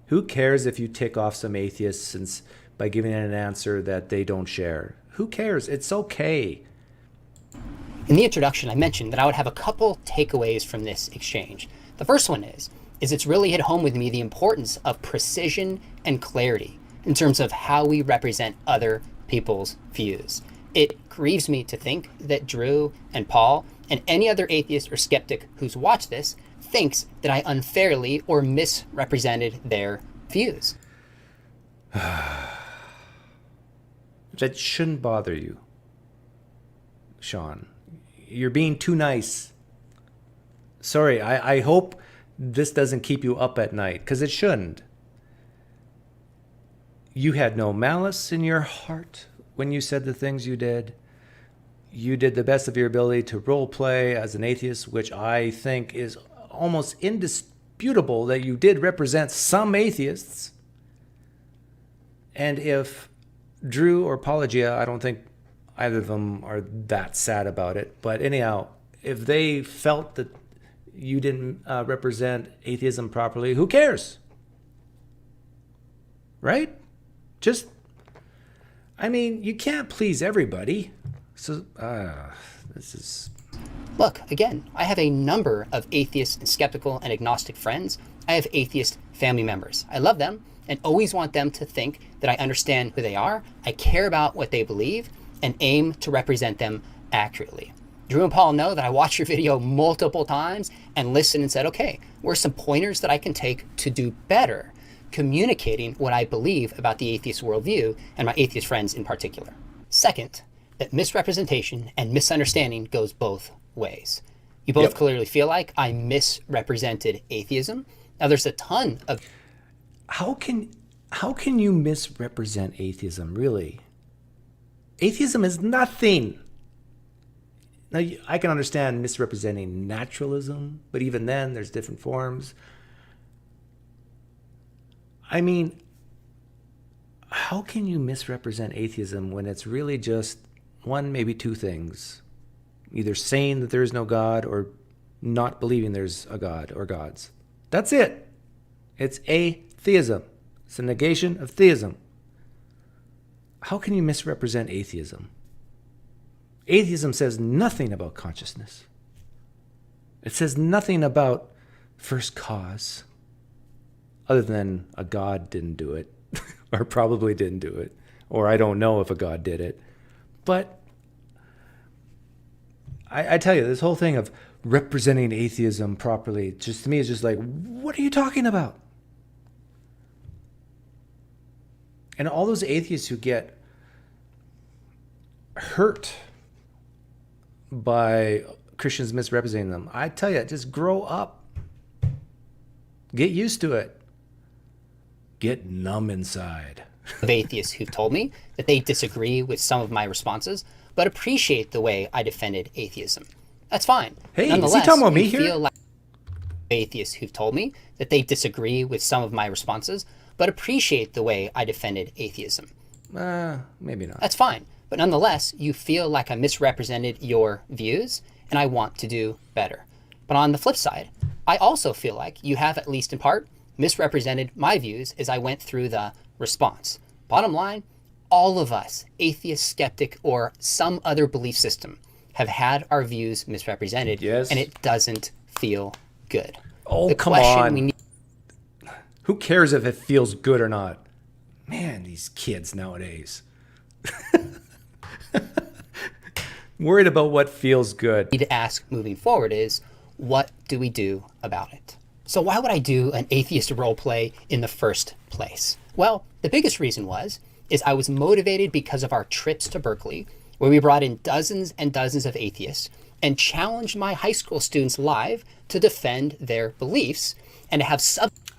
Who cares if you tick off some atheists by giving an answer that they don't share? Who cares? It's okay. In the introduction, I mentioned that I would have a couple takeaways from this exchange. The first one is it's really hit home with me the importance of precision and clarity in terms of how we represent other people's views. It grieves me to think that Drew and Paul And any other atheist or skeptic who's watched this thinks that I unfairly or misrepresented their views. That shouldn't bother you, Sean. You're being too nice. Sorry, I hope this doesn't keep you up at night, because it shouldn't. You had no malice in your heart when you said the things you did. You did the best of your ability to role play as an atheist, which I think is almost indisputable that you did represent some atheists. And if Drew or Pelagia, I don't think either of them are that sad about it. But anyhow, if they felt that you didn't represent atheism properly, who cares? Right? Just, I mean, you can't please everybody. So, this is... Look, again, I have a number of atheist and skeptical and agnostic friends. I have atheist family members. I love them and always want them to think that I understand who they are, I care about what they believe, and aim to represent them accurately. Drew and Paul know that I watched your video multiple times and listened and said, okay, what are some pointers that I can take to do better, communicating what I believe about the atheist worldview and my atheist friends in particular. Second, that misrepresentation and misunderstanding goes both ways. You both clearly feel like I misrepresented atheism. Now there's a ton of... How can you misrepresent atheism, really? Atheism is nothing. Now, I can understand misrepresenting naturalism, but even then, there's different forms. I mean, how can you misrepresent atheism when it's really just one, maybe two things? Either saying that there is no God or not believing there's a God or gods. That's it. It's atheism. It's a negation of theism. How can you misrepresent atheism? Atheism says nothing about consciousness. It says nothing about first cause, other than a God didn't do it, or probably didn't do it, or I don't know if a God did it. But I tell you, this whole thing of representing atheism properly, just to me, is just like, what are you talking about? And all those atheists who get hurt by Christians misrepresenting them, I tell you, just grow up. Get used to it. Get numb inside. Of atheists who've told me that they disagree with some of my responses, but appreciate the way I defended atheism. That's fine. Hey, is he talking about me here? Feel like atheists who've told me that they disagree with some of my responses, but appreciate the way I defended atheism. Maybe not. That's fine. But nonetheless, you feel like I misrepresented your views, and I want to do better. But on the flip side, I also feel like you have, at least in part, misrepresented my views as I went through the response. Bottom line, all of us, atheist, skeptic, or some other belief system, have had our views misrepresented, and it doesn't feel good. Oh, come on. Who cares if it feels good or not? Man, these kids nowadays. Worried about what feels good. Need to ask moving forward is, what do we do about it? So why would I do an atheist role play in the first place? Well, the biggest reason is I was motivated because of our trips to Berkeley, where we brought in dozens and dozens of atheists and challenged my high school students live to defend their beliefs and to have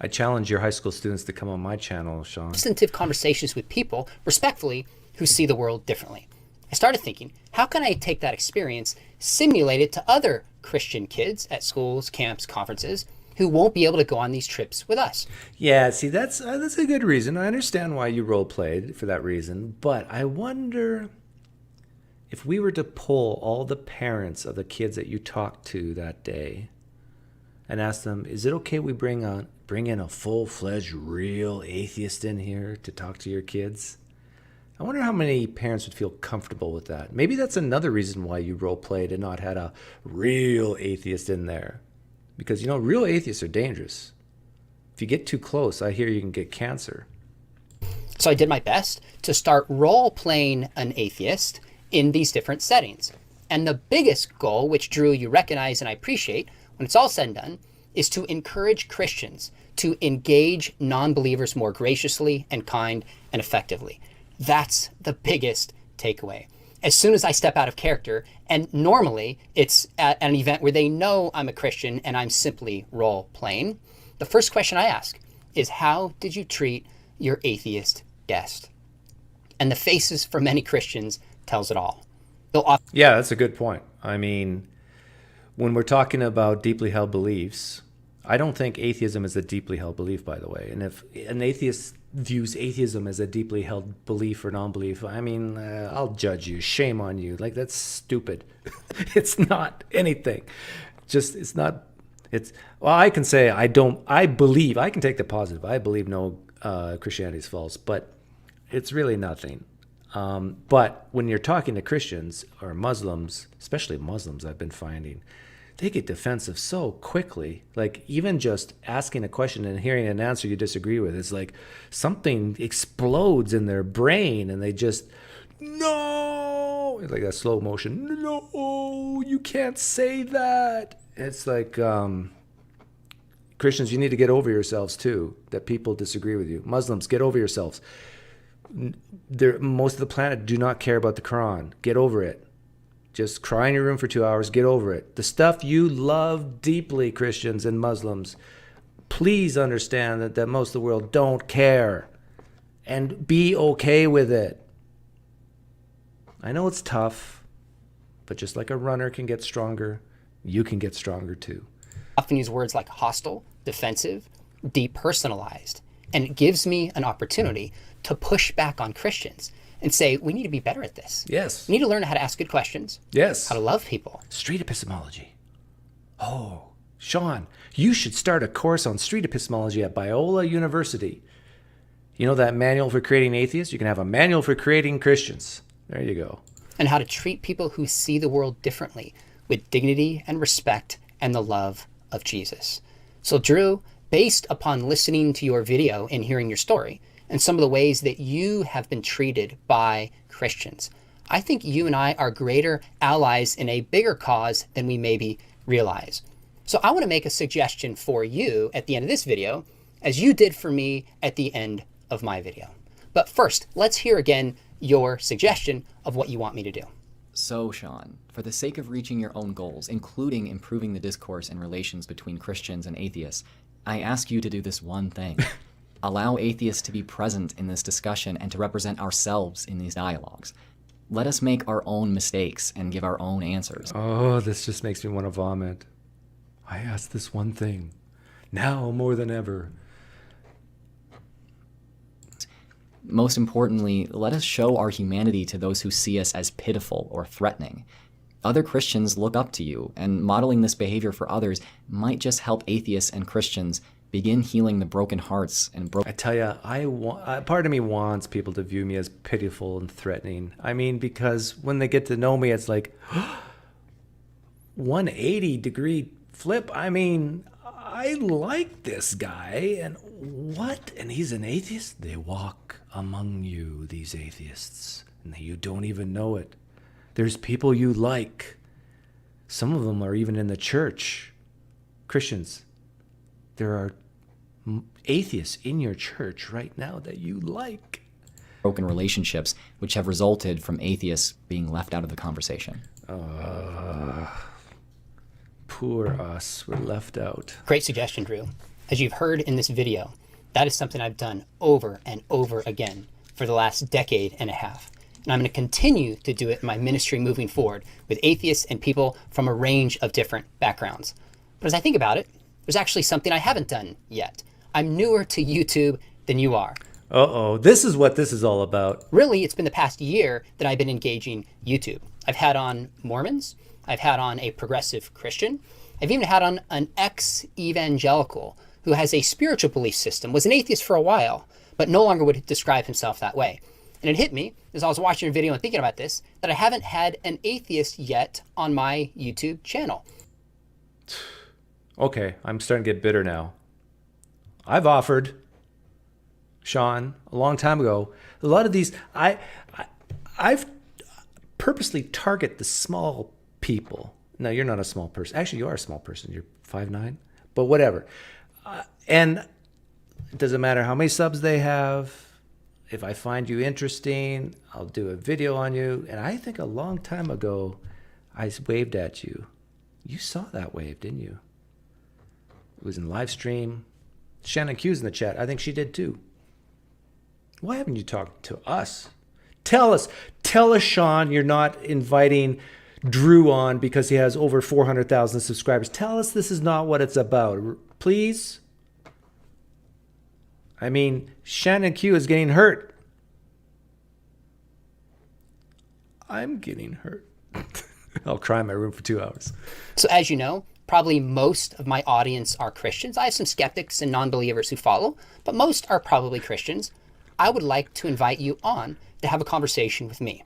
I challenge your high school students to come on my channel, Sean. Substantive conversations with people, respectfully, who see the world differently. I started thinking, how can I take that experience, simulate it to other Christian kids at schools, camps, conferences, who won't be able to go on these trips with us? Yeah, see, that's a good reason. I understand why you role played for that reason, but I wonder if we were to poll all the parents of the kids that you talked to that day and ask them, is it okay we bring in a full-fledged real atheist in here to talk to your kids? I wonder how many parents would feel comfortable with that. Maybe that's another reason why you role played and not had a real atheist in there. Because, you know, real atheists are dangerous. If you get too close, I hear you can get cancer. So I did my best to start role-playing an atheist in these different settings. And the biggest goal, which Drew, you recognize and I appreciate, when it's all said and done, is to encourage Christians to engage non-believers more graciously and kind and effectively. That's the biggest takeaway. As soon as I step out of character, and normally it's at an event where they know I'm a Christian and I'm simply role playing, the first question I ask is, how did you treat your atheist guest? And the faces for many Christians tells it all. Yeah, that's a good point. I mean, when we're talking about deeply held beliefs, I don't think atheism is a deeply held belief, by the way. And if an atheist views atheism as a deeply held belief or non-belief, I mean, I'll judge you. Shame on you. Like, that's stupid. It's not anything. It's not, well, I can say I can take the positive. I believe no Christianity is false, but it's really nothing. But when you're talking to Christians or Muslims, especially Muslims, I've been finding, they get defensive so quickly. Like, even just asking a question and hearing an answer you disagree with, it's like something explodes in their brain and they just, no, it's like that slow motion. No, you can't say that. It's like, Christians, you need to get over yourselves too, that people disagree with you. Muslims, get over yourselves. Most of the planet do not care about the Quran. Get over it. Just cry in your room for 2 hours. Get over it. The stuff you love deeply, Christians and Muslims, please understand that most of the world don't care, and be okay with it. I know it's tough, but just like a runner can get stronger, you can get stronger too. Often use words like hostile, defensive, depersonalized, and it gives me an opportunity to push back on Christians and say, we need to be better at this. Yes. We need to learn how to ask good questions. Yes. How to love people. Street epistemology. Oh, Sean, you should start a course on street epistemology at Biola University. You know that manual for creating atheists? You can have a manual for creating Christians. There you go. And how to treat people who see the world differently with dignity and respect and the love of Jesus. So Drew, based upon listening to your video and hearing your story, and some of the ways that you have been treated by Christians, I think you and I are greater allies in a bigger cause than we maybe realize. So I want to make a suggestion for you at the end of this video, as you did for me at the end of my video. But first, let's hear again your suggestion of what you want me to do. So, Sean, for the sake of reaching your own goals, including improving the discourse and relations between Christians and atheists, I ask you to do this one thing. Allow atheists to be present in this discussion and to represent ourselves in these dialogues. Let us make our own mistakes and give our own answers. Oh, this just makes me want to vomit. I ask this one thing, now more than ever. Most importantly, let us show our humanity to those who see us as pitiful or threatening. Other Christians look up to you, and modeling this behavior for others might just help atheists and Christians begin healing the broken hearts and I tell you, part of me wants people to view me as pitiful and threatening. I mean, because when they get to know me, it's like 180-degree flip. I mean, I like this guy, and what? And he's an atheist? They walk among you, these atheists, and you don't even know it. There's people you like. Some of them are even in the church. Christians, there are atheists in your church right now that you like. Broken relationships, which have resulted from atheists being left out of the conversation. Poor us, we're left out. Great suggestion, Drew. As you've heard in this video, that is something I've done over and over again for the last decade and a half. And I'm going to continue to do it in my ministry moving forward with atheists and people from a range of different backgrounds. But as I think about it, there's actually something I haven't done yet. I'm newer to YouTube than you are. Uh-oh, this is what this is all about. Really, it's been the past year that I've been engaging YouTube. I've had on Mormons. I've had on a progressive Christian. I've even had on an ex-evangelical who has a spiritual belief system, was an atheist for a while, but no longer would describe himself that way. And it hit me, as I was watching a video and thinking about this, that I haven't had an atheist yet on my YouTube channel. Okay, I'm starting to get bitter now. I've offered, Sean, a long time ago, a lot of these, I've purposely target the small people. No, you're not a small person. Actually, you are a small person. You're 5'9", but whatever. And it doesn't matter how many subs they have. If I find you interesting, I'll do a video on you. And I think a long time ago, I waved at you. You saw that wave, didn't you? It was in live stream. ShannonQ's in the chat. I think she did too. Why haven't you talked to us? Tell us, Sean, you're not inviting Drew on because he has over 400,000 subscribers. Tell us this is not what it's about, please. I mean, ShannonQ is getting hurt. I'm getting hurt. I'll cry in my room for 2 hours. So as you know, probably most of my audience are Christians. I have some skeptics and non-believers who follow, but most are probably Christians. I would like to invite you on to have a conversation with me.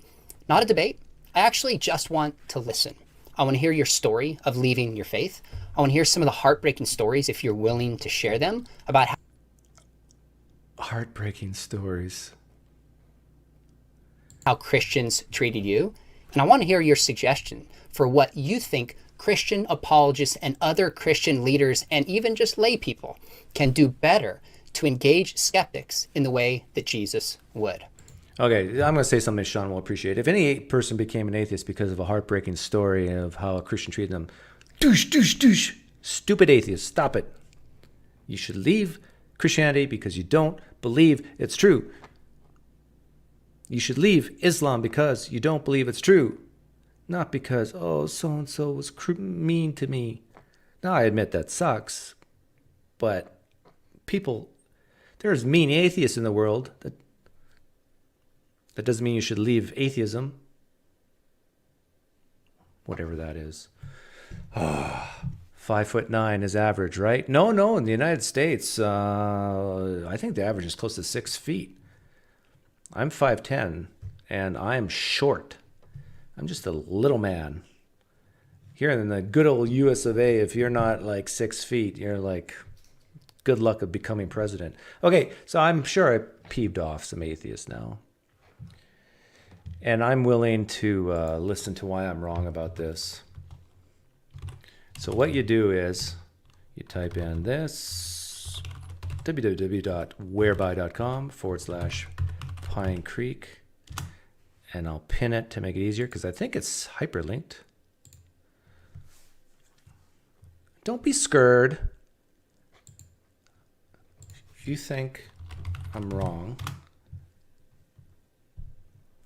Not a debate. I actually just want to listen. I want to hear your story of leaving your faith. I want to hear some of the heartbreaking stories, if you're willing to share them, about how heartbreaking stories. How Christians treated you. And I want to hear your suggestion for what you think Christian apologists and other Christian leaders and even just lay people can do better to engage skeptics in the way that Jesus would. Okay, I'm going to say something Sean will appreciate. If any person became an atheist because of a heartbreaking story of how a Christian treated them, douche, stupid atheist, stop it. You should leave Christianity because you don't believe it's true. You should leave Islam because you don't believe it's true. Not because, oh, so-and-so was mean to me. Now, I admit that sucks, but there's mean atheists in the world. That doesn't mean you should leave atheism. Whatever that is. 5'9" is average, right? No, in the United States, I think the average is close to 6 feet. I'm 5'10", and I'm short. I'm just a little man. Here in the good old US of A, if you're not like 6 feet, you're like, good luck of becoming president. Okay, so I'm sure I peeved off some atheists now. And I'm willing to listen to why I'm wrong about this. So what you do is you type in this, www.whereby.com/Pinecreek, and I'll pin it to make it easier because I think it's hyperlinked. Don't be scared. If you think I'm wrong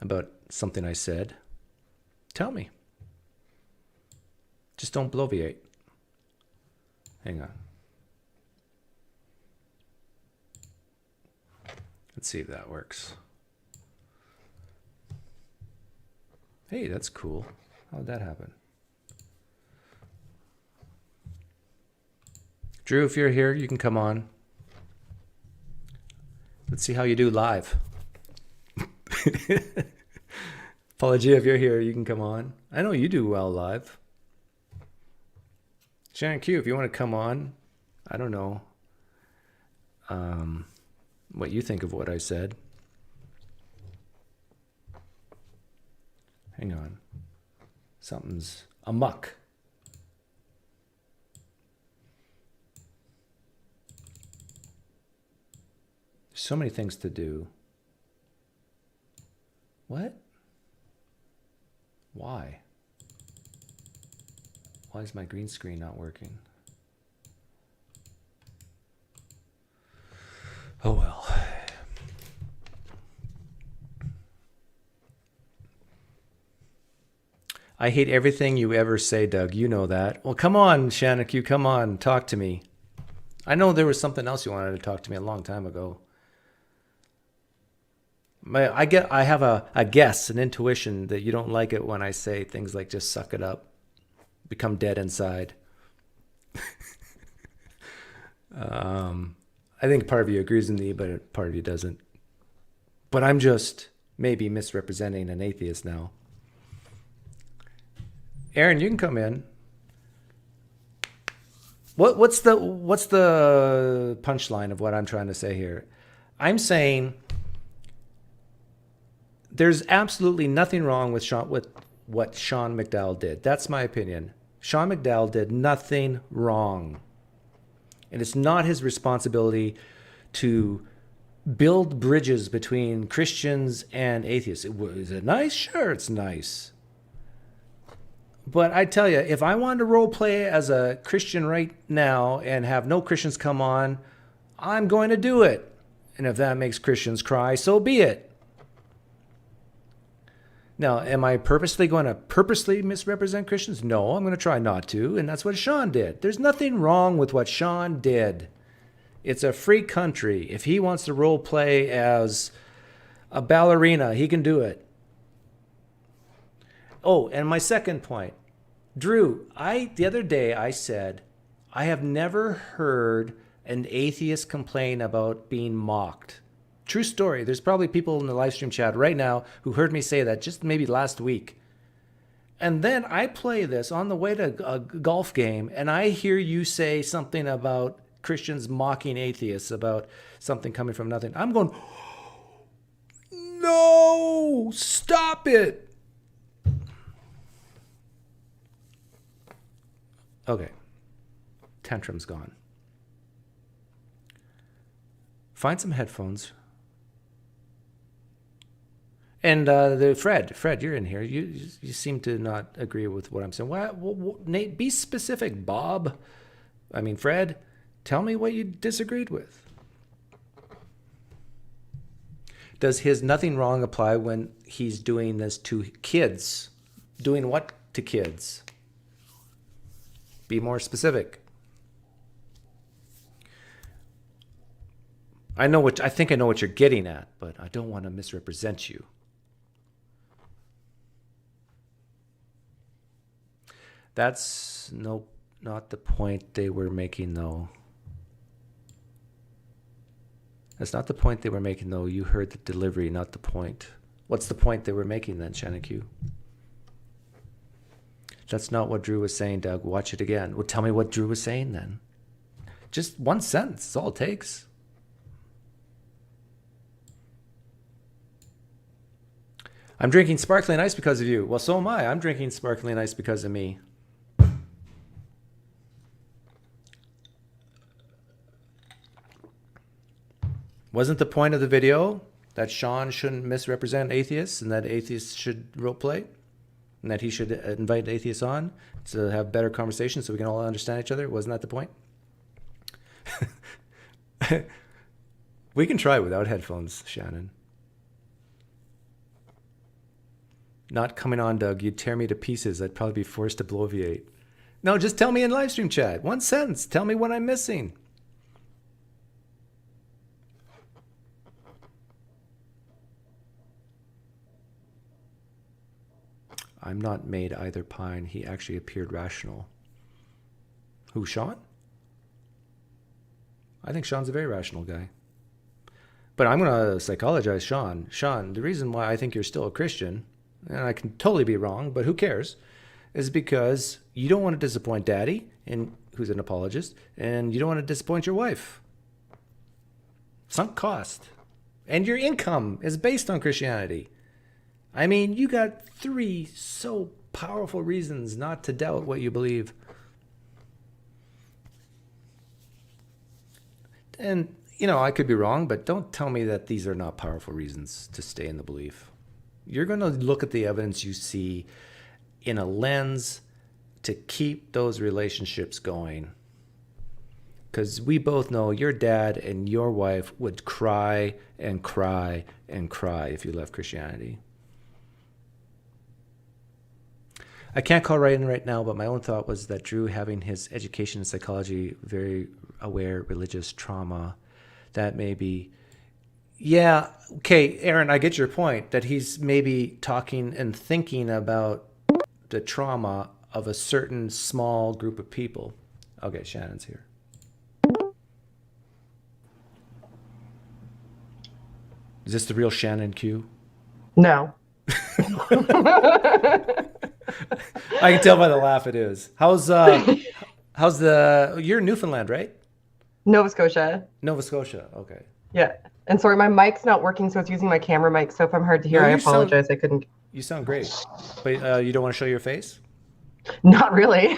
about something I said, tell me. Just don't bloviate. Hang on. Let's see if that works. Hey, that's cool. How'd that happen? Drew, if you're here, you can come on. Let's see how you do live. Apology, if you're here, you can come on. I know you do well live. ShannonQ, if you want to come on, I don't know what you think of what I said. Hang on. Something's amok. There's so many things to do. What? Why? Why is my green screen not working? Oh well. I hate everything you ever say, Doug. You know that. Well, come on, ShannonQ, come on, talk to me. I know there was something else you wanted to talk to me a long time ago. I have a guess, an intuition that you don't like it when I say things like just suck it up, become dead inside. I think part of you agrees with me, but part of you doesn't. But I'm just maybe misrepresenting an atheist now. Aaron, you can come in. What's the punchline of what I'm trying to say here? I'm saying there's absolutely nothing wrong with what Sean McDowell did. That's my opinion. Sean McDowell did nothing wrong. And it's not his responsibility to build bridges between Christians and atheists. Is it nice? Sure, it's nice. But I tell you, if I wanted to role play as a Christian right now and have no Christians come on, I'm going to do it. And if that makes Christians cry, so be it. Now, am I purposely going to misrepresent Christians? No, I'm going to try not to. And that's what Sean did. There's nothing wrong with what Sean did. It's a free country. If he wants to role play as a ballerina, he can do it. Oh, and my second point. Drew, the other day I said, I have never heard an atheist complain about being mocked. True story. There's probably people in the live stream chat right now who heard me say that just maybe last week. And then I play this on the way to a golf game, and I hear you say something about Christians mocking atheists, about something coming from nothing. I'm going, no, stop it. Okay. Tantrum's gone. Find some headphones. And Fred, you're in here. You seem to not agree with what I'm saying. Nate, be specific. Bob, Fred, tell me what you disagreed with. Does his nothing wrong apply when he's doing this to kids? Doing what to kids? Be more specific. I think I know what you're getting at, but I don't want to misrepresent you. That's not the point they were making, though. That's not the point they were making, though. You heard the delivery, not the point. What's the point they were making then, ShannonQ? That's not what Drew was saying, Doug. Watch it again. Well, tell me what Drew was saying then. Just one sentence. That's all it takes. I'm drinking sparkling ice because of you. Well, so am I. I'm drinking sparkling ice because of me. Wasn't the point of the video that Sean shouldn't misrepresent atheists and that atheists should roleplay? And that he should invite atheists on to have better conversations so we can all understand each other? Wasn't that the point? We can try without headphones, Shannon. Not coming on, Doug. You'd tear me to pieces. I'd probably be forced to bloviate. No, just tell me in live stream chat. One sentence. Tell me what I'm missing. I'm not made either pine. He actually appeared rational. Who, Sean? I think Sean's a very rational guy. But I'm going to psychologize Sean. Sean, the reason why I think you're still a Christian, and I can totally be wrong, but who cares, is because you don't want to disappoint Daddy, and who's an apologist, and you don't want to disappoint your wife. Sunk cost. And your income is based on Christianity. You got 3 so powerful reasons not to doubt what you believe. And, I could be wrong, but don't tell me that these are not powerful reasons to stay in the belief. You're going to look at the evidence you see in a lens to keep those relationships going. Because we both know your dad and your wife would cry and cry and cry if you left Christianity. I can't call right now, but my own thought was that Drew, having his education in psychology, very aware religious trauma, that maybe, yeah, okay, Aaron, I get your point, that he's maybe talking and thinking about the trauma of a certain small group of people. Okay, Shannon's here. Is this the real ShannonQ? No. I can tell by the laugh it is. How's you're in Newfoundland, right? Nova Scotia. Nova Scotia, okay. Yeah. And sorry, my mic's not working, so it's using my camera mic. So if I'm hard to hear, No, I you apologize. I couldn't. You sound great, but you don't want to show your face. Not really.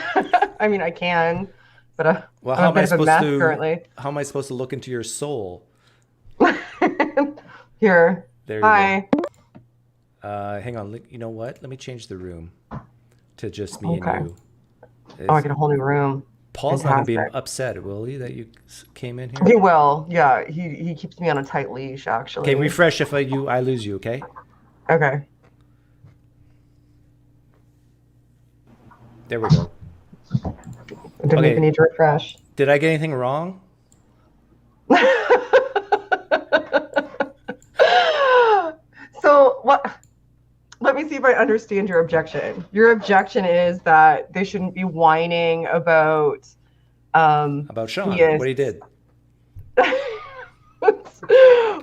I mean, I can, but Well, I'm a bit of a mess currently. How am I supposed to look into your soul? Here. There you Hi. go. Hang on. You know what? Let me change the room to just me Okay. and you. Oh, I get a whole new room. Paul's not going to be Fantastic. upset, will he, that you came in He here? will. Yeah, he keeps me on a tight leash, actually. Okay, refresh if I lose you, okay? Okay. There we go. I didn't Okay. even need to refresh. Did I get anything wrong? So what? Let me see if I understand your objection. Your objection is that they shouldn't be whining about About Sean, what he did.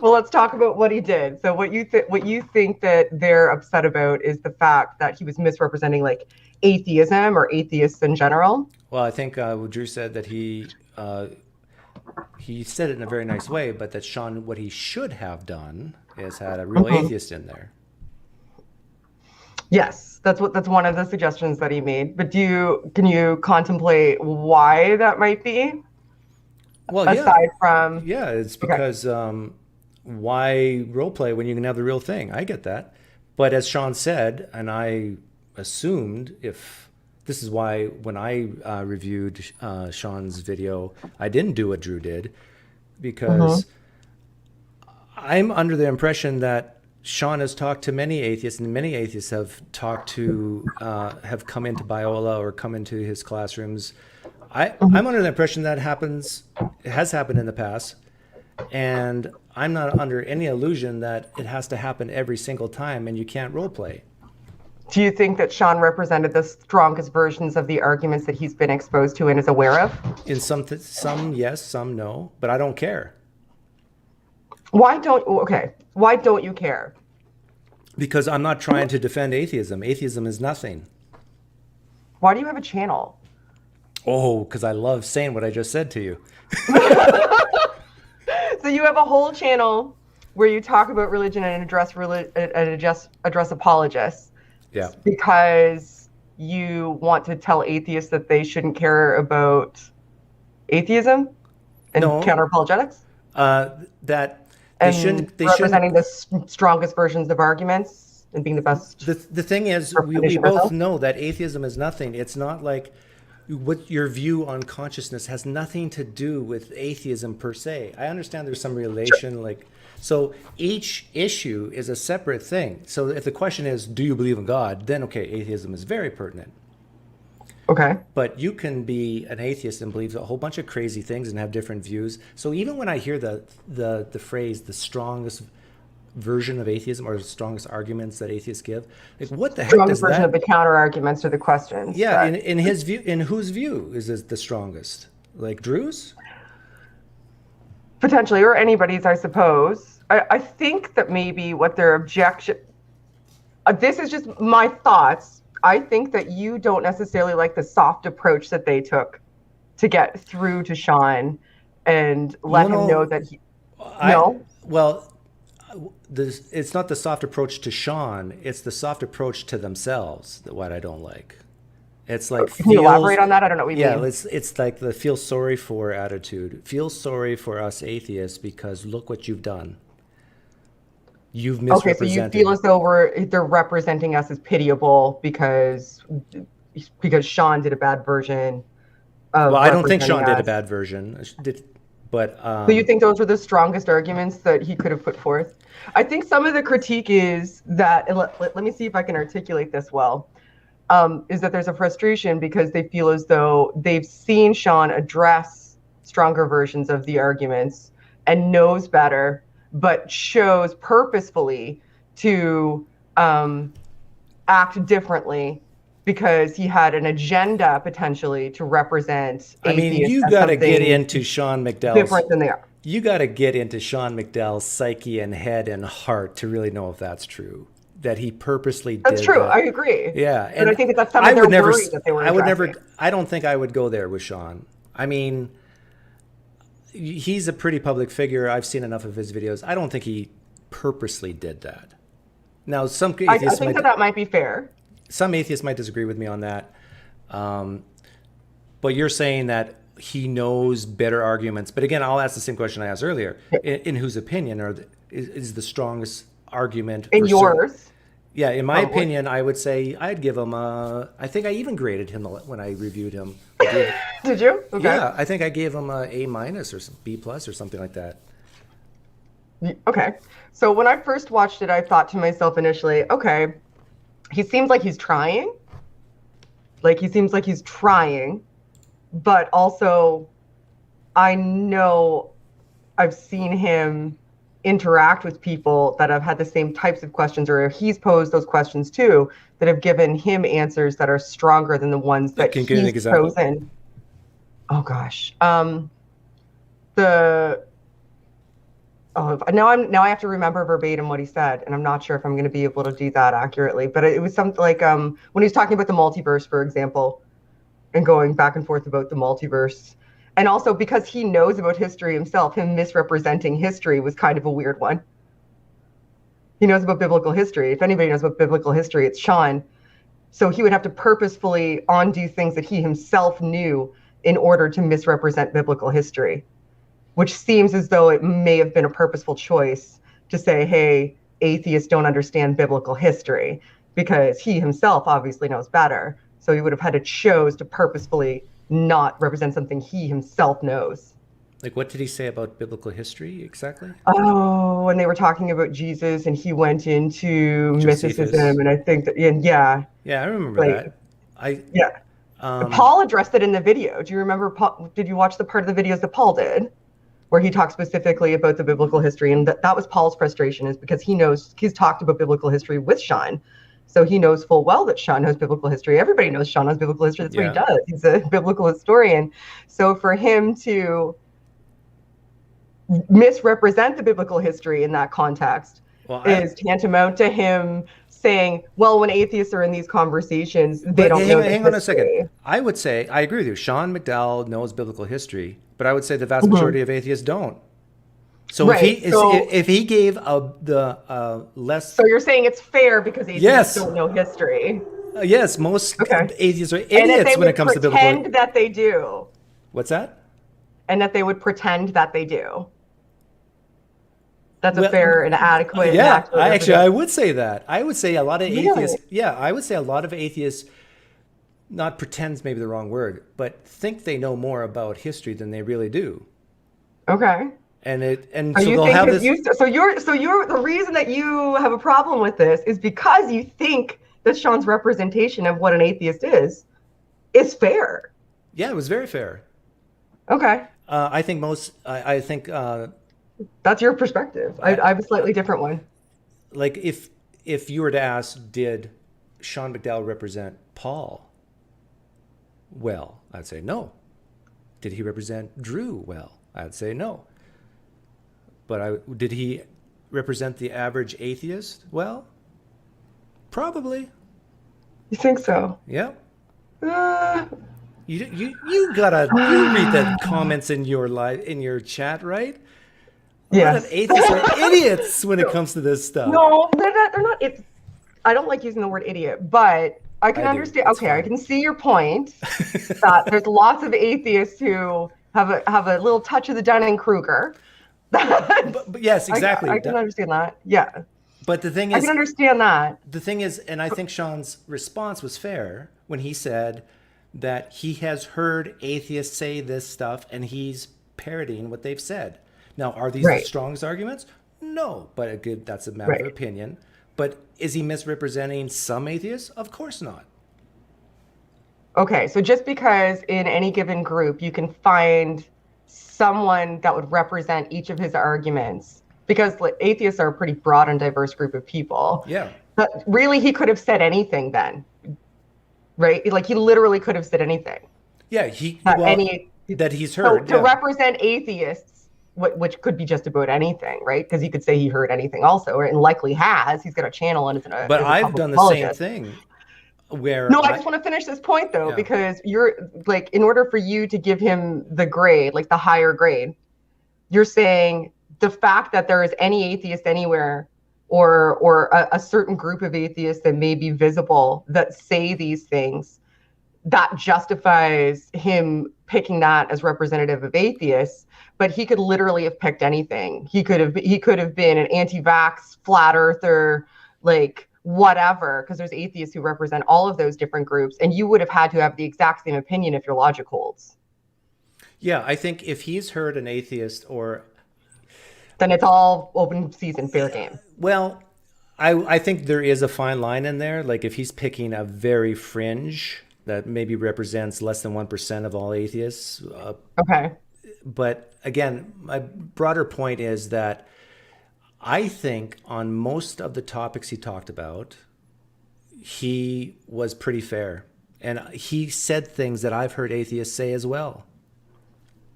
Well, let's talk about what he did. So what you think that they're upset about is the fact that he was misrepresenting like atheism or atheists in general. Well, I think what Drew said that he said it in a very nice way, but that Sean, what he should have done is had a real atheist in there. Yes, that's one of the suggestions that he made. But can you contemplate why that might be? Well, Aside from it's because why role play when you can have the real thing? I get that, but as Sean said, and I assumed, if this is why when I reviewed Sean's video, I didn't do what Drew did, because I'm under the impression that Sean has talked to many atheists, and many atheists have talked to, have come into Biola or come into his classrooms. I'm under the impression that it has happened in the past, and I'm not under any illusion that it has to happen every single time, and you can't role play. Do you think that Sean represented the strongest versions of the arguments that he's been exposed to and is aware of? In some yes, some no, but I don't care. Why don't you care? Because I'm not trying to defend atheism. Atheism is nothing. Why do you have a channel? Oh, because I love saying what I just said to you. So you have a whole channel where you talk about religion and address apologists. Yeah. Because you want to tell atheists that they shouldn't care about atheism and counter apologetics? That they shouldn't. They representing the strongest versions of arguments and being the best. The thing is, we both know that atheism is nothing. It's not like what your view on consciousness has nothing to do with atheism per se. I understand there's some relation, so each issue is a separate thing. So if the question is, do you believe in God? Then okay, atheism is very pertinent. Okay. But you can be an atheist and believe a whole bunch of crazy things and have different views. So even when I hear the phrase, the strongest version of atheism or the strongest arguments that atheists give, like what the heck Strongest does version that? of the counter arguments to the questions. Yeah, in his view, in whose view is this the strongest? Like Drew's? Potentially, or anybody's, I suppose. I think that maybe what their objection. This is just my thoughts. I think that you don't necessarily like the soft approach that they took to get through to Sean and let him know that he. It's not the soft approach to Sean. It's the soft approach to themselves. What I don't like. It's like. Can you elaborate on that? I don't know what you mean. Yeah, it's like the feel sorry for attitude. Feel sorry for us atheists because look what you've done. You've misrepresented. Okay, so you feel as though they're representing us as pitiable because Sean did a bad version. Well, I don't think Sean did a bad version, but. So you think those were the strongest arguments that he could have put forth? I think some of the critique is that, and let me see if I can articulate this well, is that there's a frustration because they feel as though they've seen Sean address stronger versions of the arguments and knows better, but chose purposefully to act differently because he had an agenda potentially to represent atheists. I mean, you got to get into Sean McDowell's different than they are. You got to get into Sean McDowell's psyche and head and heart to really know if that's true. That he purposely did. That's true. That. I agree. Yeah, and I think that's some of their worry that they were addressing. I don't think I would go there with Sean. I mean, he's a pretty public figure. I've seen enough of his videos. I don't think he purposely did that. Now, some I atheists think that might be fair. some atheists might disagree with me on that. But you're saying that he knows better arguments. But again, I'll ask the same question I asked earlier. In whose opinion is the strongest argument? In yours? Yeah, in my Probably. opinion, I would say I'd give him I think I even graded him when I reviewed him. Did you? Okay. Yeah, I think I gave him a A- or some B+ or something like that. Okay. So when I first watched it, I thought to myself initially, okay, he seems like he's trying. Like, he seems like he's trying. But also, I know I've seen him interact with people that have had the same types of questions, or he's posed those questions too, that have given him answers that are stronger than the ones that Can you give an he's example? chosen. Oh gosh. Now I have to remember verbatim what he said, and I'm not sure if I'm going to be able to do that accurately. But it was something like when he was talking about the multiverse, for example, and going back and forth about the multiverse. And also because he knows about history himself, him misrepresenting history was kind of a weird one. He knows about biblical history. If anybody knows about biblical history, it's Sean. So he would have to purposefully undo things that he himself knew in order to misrepresent biblical history, which seems as though it may have been a purposeful choice to say, hey, atheists don't understand biblical history, because he himself obviously knows better. So he would have had to choose to purposefully not represent something he himself knows. Like, what did he say about biblical history exactly? Oh, and they were talking about Jesus, and he went into Josephus. mysticism, and I think that, yeah. Yeah, I remember that. Yeah. Paul addressed it in the video. Do you remember, Paul, did you watch the part of the videos that Paul did, where he talked specifically about the biblical history? And that was Paul's frustration, is because he's talked about biblical history with Sean. So he knows full well that Sean knows biblical history. Everybody knows Sean knows biblical history. That's what he does. He's a biblical historian. So for him to misrepresent the biblical history in that context is tantamount to him saying, well, when atheists are in these conversations, they don't know. Hang on a second. I would say, I agree with you. Sean McDowell knows biblical history, but I would say the vast majority of atheists don't. So if he gave the less... So you're saying it's fair because atheists don't know history. Yes, most atheists are idiots when it comes to biblical... And pretend that they do. What's that? And that they would pretend that they do. That's a fair and adequate... Yeah, I would say that. I would say a lot of atheists... Yeah, I would say a lot of atheists, not pretend's maybe the wrong word, but think they know more about history than they really do. Okay. So you're the reason that you have a problem with this is because you think that Sean's representation of what an atheist is fair. Yeah, it was very fair. Okay. I think that's your perspective. I have a slightly different one. Like if you were to ask, did Sean McDowell represent Paul well? I'd say no. Did he represent Drew well? I'd say no. But did he represent the average atheist well? Probably. You think so? Yeah. You read the comments in your chat, right? A lot of atheists are idiots when it comes to this stuff. No, they're not. I don't like using the word idiot, but I can understand. Okay, I can see your point that there's lots of atheists who have a little touch of the Dunning-Kruger. But yes, exactly. I can understand that. Yeah. But the thing is, I can understand that. The thing is, and I think Sean's response was fair when he said that he has heard atheists say this stuff and he's parroting what they've said. Now, are these the strongest arguments? No, but that's a matter of opinion. But is he misrepresenting some atheists? Of course not. Okay, so just because in any given group you can find someone that would represent each of his arguments, because atheists are a pretty broad and diverse group of people. Yeah. But really, he could have said anything then, right? Like, he literally could have said anything. Yeah, that he's heard. So to represent atheists, which could be just about anything, right? Because he could say he heard anything also, and likely has. He's got a channel and But I've done the same thing. I just want to finish this point though, because you're like, in order for you to give him the grade, like the higher grade, you're saying the fact that there is any atheist anywhere or a certain group of atheists that may be visible that say these things, that justifies him picking that as representative of atheists. But he could literally have picked anything. He could have been an anti-vax, flat earther, like whatever, because there's atheists who represent all of those different groups, and you would have had to have the exact same opinion if your logic holds. Yeah, I think if he's heard an atheist then it's all open season, fair game. well, I think there is a fine line in there. Like if he's picking a very fringe that maybe represents less than 1% of all atheists. Okay. But again, my broader point is that I think on most of the topics he talked about, he was pretty fair. And he said things that I've heard atheists say as well.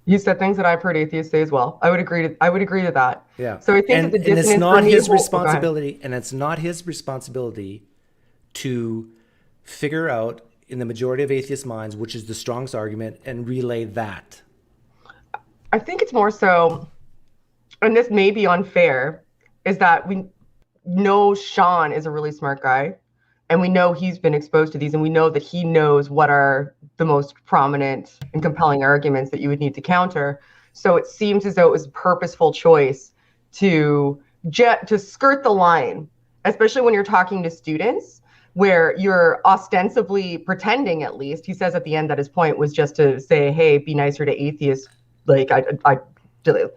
You said things that I've heard atheists say as well. I would agree to that. Yeah. So I think that the dissonance it's not for me his will- responsibility, and it's not his responsibility to figure out in the majority of atheist minds which is the strongest argument and relay that. I think it's more so, and this may be unfair, is that we know Sean is a really smart guy, and we know he's been exposed to these, and we know that he knows what are the most prominent and compelling arguments that you would need to counter. So it seems as though it was a purposeful choice to skirt the line, especially when you're talking to students, where you're ostensibly pretending, at least. He says at the end that his point was just to say, hey, be nicer to atheists. Like, I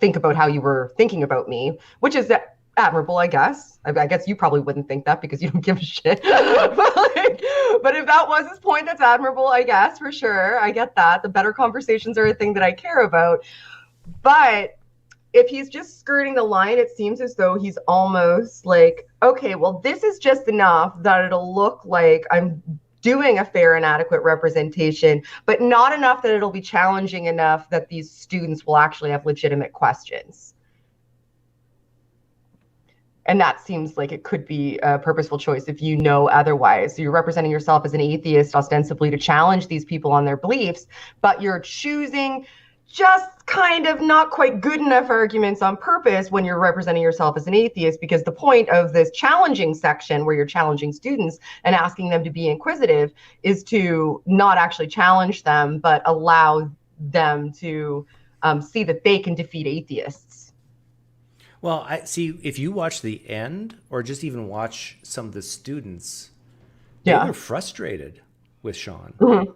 think about how you were thinking about me, which is admirable, I guess. I guess you probably wouldn't think that because you don't give a shit. But if that was his point, that's admirable, I guess, for sure. I get that. The better conversations are a thing that I care about. But if he's just skirting the line, it seems as though he's almost like, okay, well, this is just enough that it'll look like I'm doing a fair and adequate representation, but not enough that it'll be challenging enough that these students will actually have legitimate questions. And that seems like it could be a purposeful choice if you know otherwise. So you're representing yourself as an atheist ostensibly to challenge these people on their beliefs, but you're choosing just kind of not quite good enough arguments on purpose when you're representing yourself as an atheist, because the point of this challenging section where you're challenging students and asking them to be inquisitive is to not actually challenge them, but allow them to see that they can defeat atheists. Well, I see if you watch the end or just even watch some of the students, they were frustrated with Sean. Mm-hmm.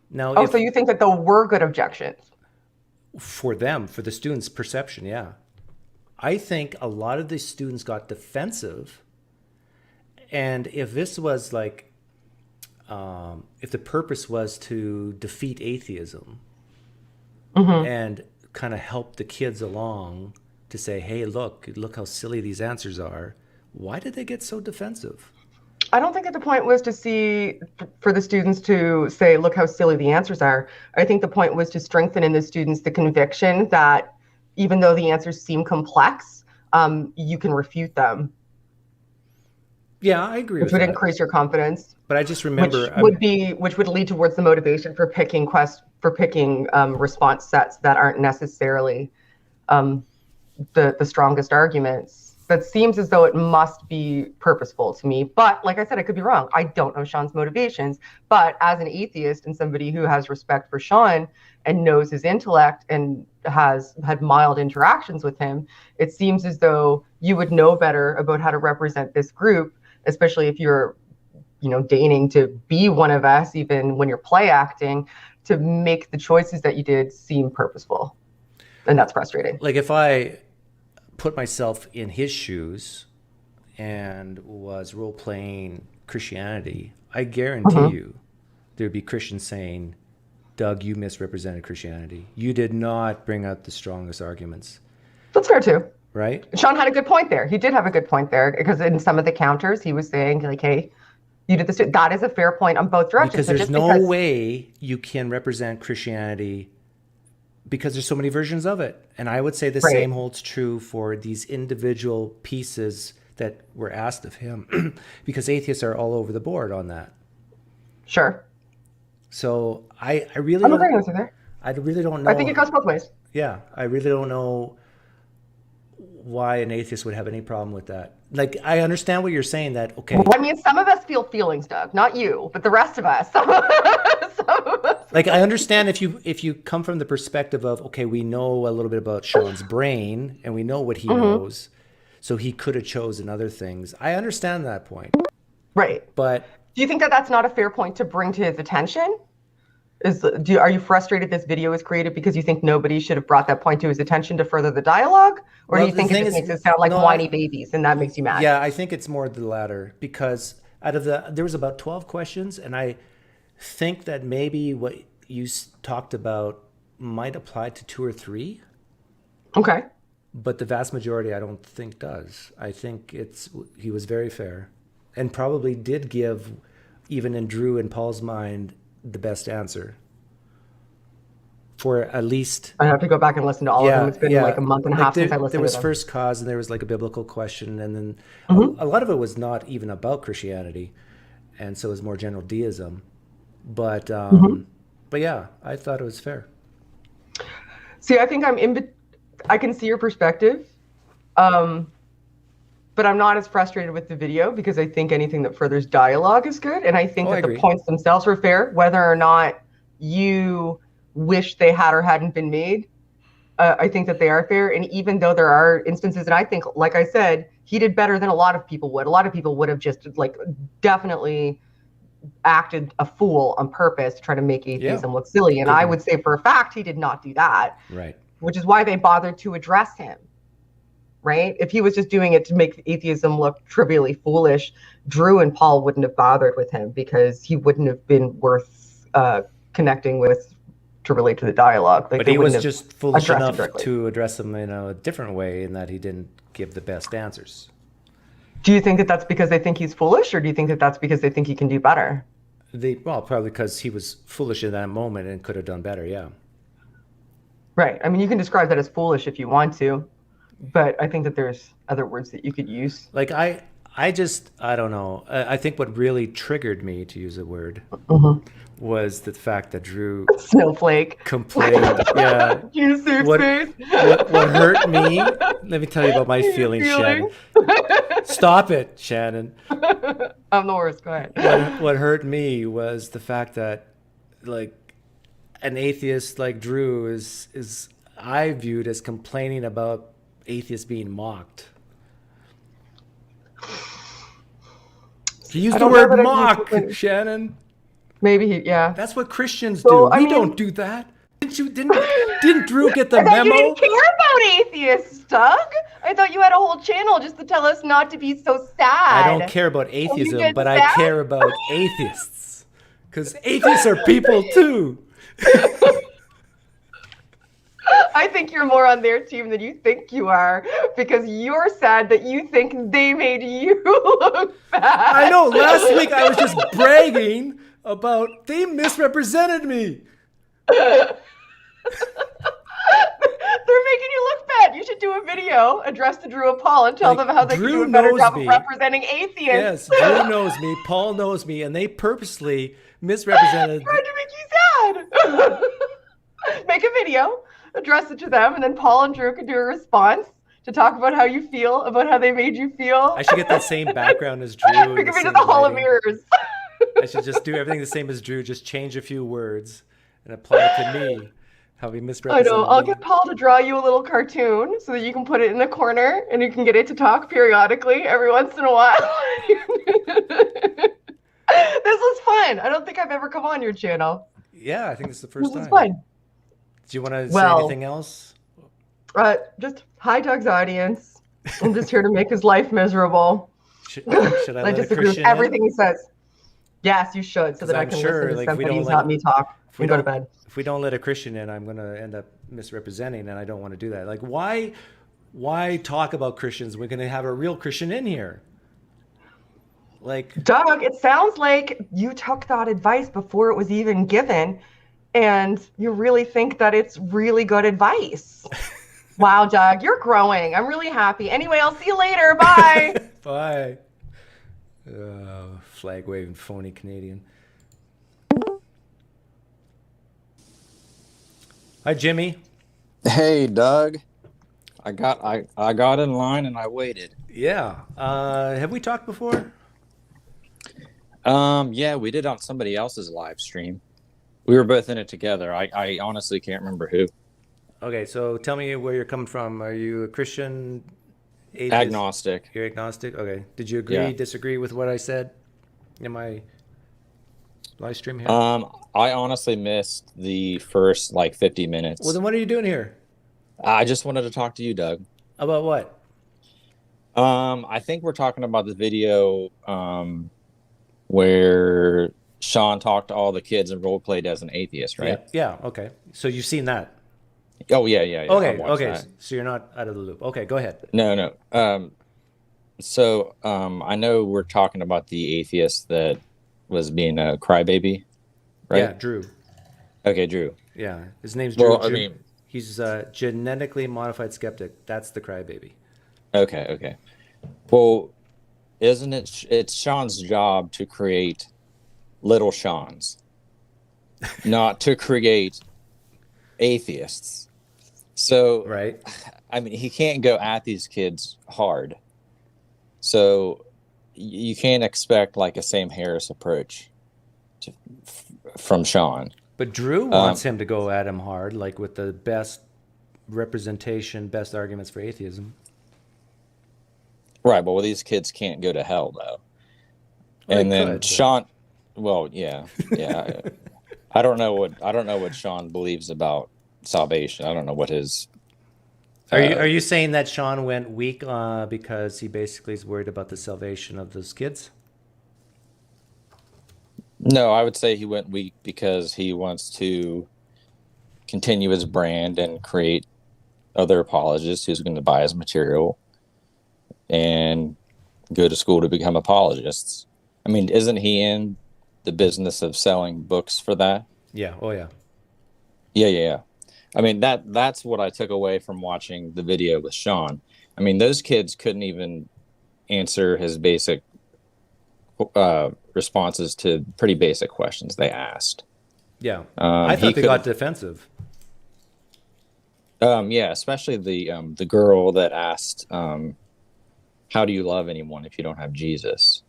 Now, so you think that there were good objections? For them, for the students' perception, yeah. I think a lot of the students got defensive. And if this was like, if the purpose was to defeat atheism and kind of help the kids along to say, hey, look how silly these answers are, why did they get so defensive? I don't think that the point was for the students to say, look how silly the answers are. I think the point was to strengthen in the students the conviction that even though the answers seem complex, you can refute them. Yeah, I agree with that. Which would that. increase your confidence. But I just remember... Which would lead towards the motivation for picking response sets that aren't necessarily the strongest arguments. That seems as though it must be purposeful to me. But like I said, I could be wrong. I don't know Sean's motivations. But as an atheist and somebody who has respect for Sean and knows his intellect and has had mild interactions with him, it seems as though you would know better about how to represent this group, especially if you're, deigning to be one of us, even when you're play acting, to make the choices that you did seem purposeful. And that's frustrating. Like if I put myself in his shoes and was role-playing Christianity, I guarantee you there'd be Christians saying, Doug, you misrepresented Christianity. You did not bring out the strongest arguments. That's fair too. Right? Sean had a good point there. He did have a good point there, because in some of the counters he was saying like, hey, you did this. That is a fair point on both directions. Because there's no way you can represent Christianity because there's so many versions of it. And I would say the same holds true for these individual pieces that were asked of him, because atheists are all over the board on that. Sure. So I'm agreeing with you there. I really don't know. I think it goes both ways. Yeah, I really don't know why an atheist would have any problem with that. Like, I understand what you're saying, that, okay. Well, I mean, some of us feel feelings, Doug. Not you, but the rest of us. Some of us. Like, I understand if you come from the perspective of, okay, we know a little bit about Sean's brain and we know what he knows, so he could have chosen other things. I understand that point. Right. But do you think that that's not a fair point to bring to his attention? Are you frustrated this video was created because you think nobody should have brought that point to his attention to further the dialogue? Or do you think it just makes it sound like whiny babies and that makes you mad? Yeah, I think it's more the latter, because there was about 12 questions, and I think that maybe what you talked about might apply to 2 or 3. Okay. But the vast majority I don't think does. I think he was very fair and probably did give, even in Drew and Paul's mind, the best answer for at least. I have to go back and listen to all of them. It's been like a month and a half since I listened to them. There was first cause, and there was like a biblical question, and then a lot of it was not even about Christianity, and so it was more general deism. But yeah, I thought it was fair. See, I think I can see your perspective, but I'm not as frustrated with the video because I think anything that furthers dialogue is good. And I think that the points themselves were fair, whether or not you wish they had or hadn't been made. I think that they are fair. And even though there are instances, and I think, like I said, he did better than a lot of people would. A lot of people would have just definitely acted a fool on purpose to try to make atheism look silly. And I would say for a fact, he did not do that. Right. Which is why they bothered to address him. Right? If he was just doing it to make atheism look trivially foolish, Drew and Paul wouldn't have bothered with him because he wouldn't have been worth connecting with to relate to the dialogue. But he was just foolish enough to address them in a different way, in that he didn't give the best answers. Do you think that that's because they think he's foolish, or do you think that that's because they think he can do better? Well, probably because he was foolish in that moment and could have done better, yeah. Right. I mean, you can describe that as foolish if you want to. But I think that there's other words that you could use. Like, I don't know. I think what really triggered me, to use a word, was the fact that Drew Snowflake complained. Yeah. You see what hurt me? Let me tell you about my feelings, Shannon. Stop it, Shannon. I'm the worst. Go ahead. What hurt me was the fact that, like, an atheist like Drew is I viewed as complaining about atheists being mocked. He used the word mock, Shannon. Maybe That's what Christians do. We don't do that. Didn't Drew get the memo? You didn't care about atheists, Doug. I thought you had a whole channel just to tell us not to be so sad. I don't care about atheism, but I care about atheists. Because atheists are people too. I think you're more on their team than you think you are, because you're sad that you think they made you look bad. I know. Last week I was just bragging about they misrepresented me. They're making you look bad. You should do a video addressed to Drew and Paul and tell them how they can do a better job of representing atheists. Yes, Drew knows me, Paul knows me, and they purposely misrepresented. Tried to make you sad. Make a video, address it to them, and then Paul and Drew can do a response to talk about how you feel, about how they made you feel. I should get that same background as Drew. We can be in the Hall of Mirrors. I should just do everything the same as Drew, just change a few words and apply it to me. How we misrepresented. I know. I'll get Paul to draw you a little cartoon so that you can put it in the corner and you can get it to talk periodically every once in a while. This was fun. I don't think I've ever come on your channel. Yeah, I think this is the first time. This was fun. Do you want to say anything else? Just hi, Doug's audience. I'm just here to make his life miserable. Should I let disagree with everything he says. Yes, you should, so that I can listen to somebody's not me talk and go to bed. If we don't let a Christian in, I'm going to end up misrepresenting, and I don't want to do that. Like, why talk about Christians? We're going to have a real Christian in here. Like, Doug, it sounds like you took that advice before it was even given, and you really think that it's really good advice. Wow, Doug, you're growing. I'm really happy. Anyway, I'll see you later. Bye. Bye. Flag waving phony Canadian. Hi, Jimmy. Hey, Doug. I got in line and I waited. Yeah. Have we talked before? Yeah, we did on somebody else's live stream. We were both in it together. I honestly can't remember who. Okay, so tell me where you're coming from. Are you a Christian? Atheist? Agnostic. You're agnostic? Okay. Did you agree, Yeah. disagree with what I said in my live stream here? I honestly missed the first like 50 minutes. Well, then what are you doing here? I just wanted to talk to you, Doug. About what? I think we're talking about the video where Sean talked to all the kids and role played as an atheist, right? Yeah, okay. So you've seen that? Oh yeah. I Okay, watched okay. that. So you're not out of the loop. Okay, go ahead. No. I know we're talking about the atheist that was being a crybaby, right? Yeah, Drew. Okay, Drew. Yeah, his name's Drew. Well, I mean, he's a genetically modified skeptic. That's the crybaby. okay. Well, isn't it's Sean's job to create little Seans, not to create atheists. So, Right. I mean, he can't go at these kids hard. So you can't expect like a Sam Harris approach from Sean. But Drew wants him to go at him hard, like with the best representation, best arguments for atheism. Right, but well, these kids can't go to hell though. Well, And they then could, but- Sean, well, yeah. I don't know what Sean believes about salvation. I don't know what his. Are you saying that Sean went weak because he basically is worried about the salvation of those kids? No, I would say he went weak because he wants to continue his brand and create other apologists who's going to buy his material and go to school to become apologists. I mean, isn't he in the business of selling books for that? Yeah. Oh, yeah. Yeah. I mean, that's what I took away from watching the video with Sean. I mean, those kids couldn't even answer his basic responses to pretty basic questions they asked. Yeah. I thought they got defensive. Yeah, especially the girl that asked, "How do you love anyone if you don't have Jesus?"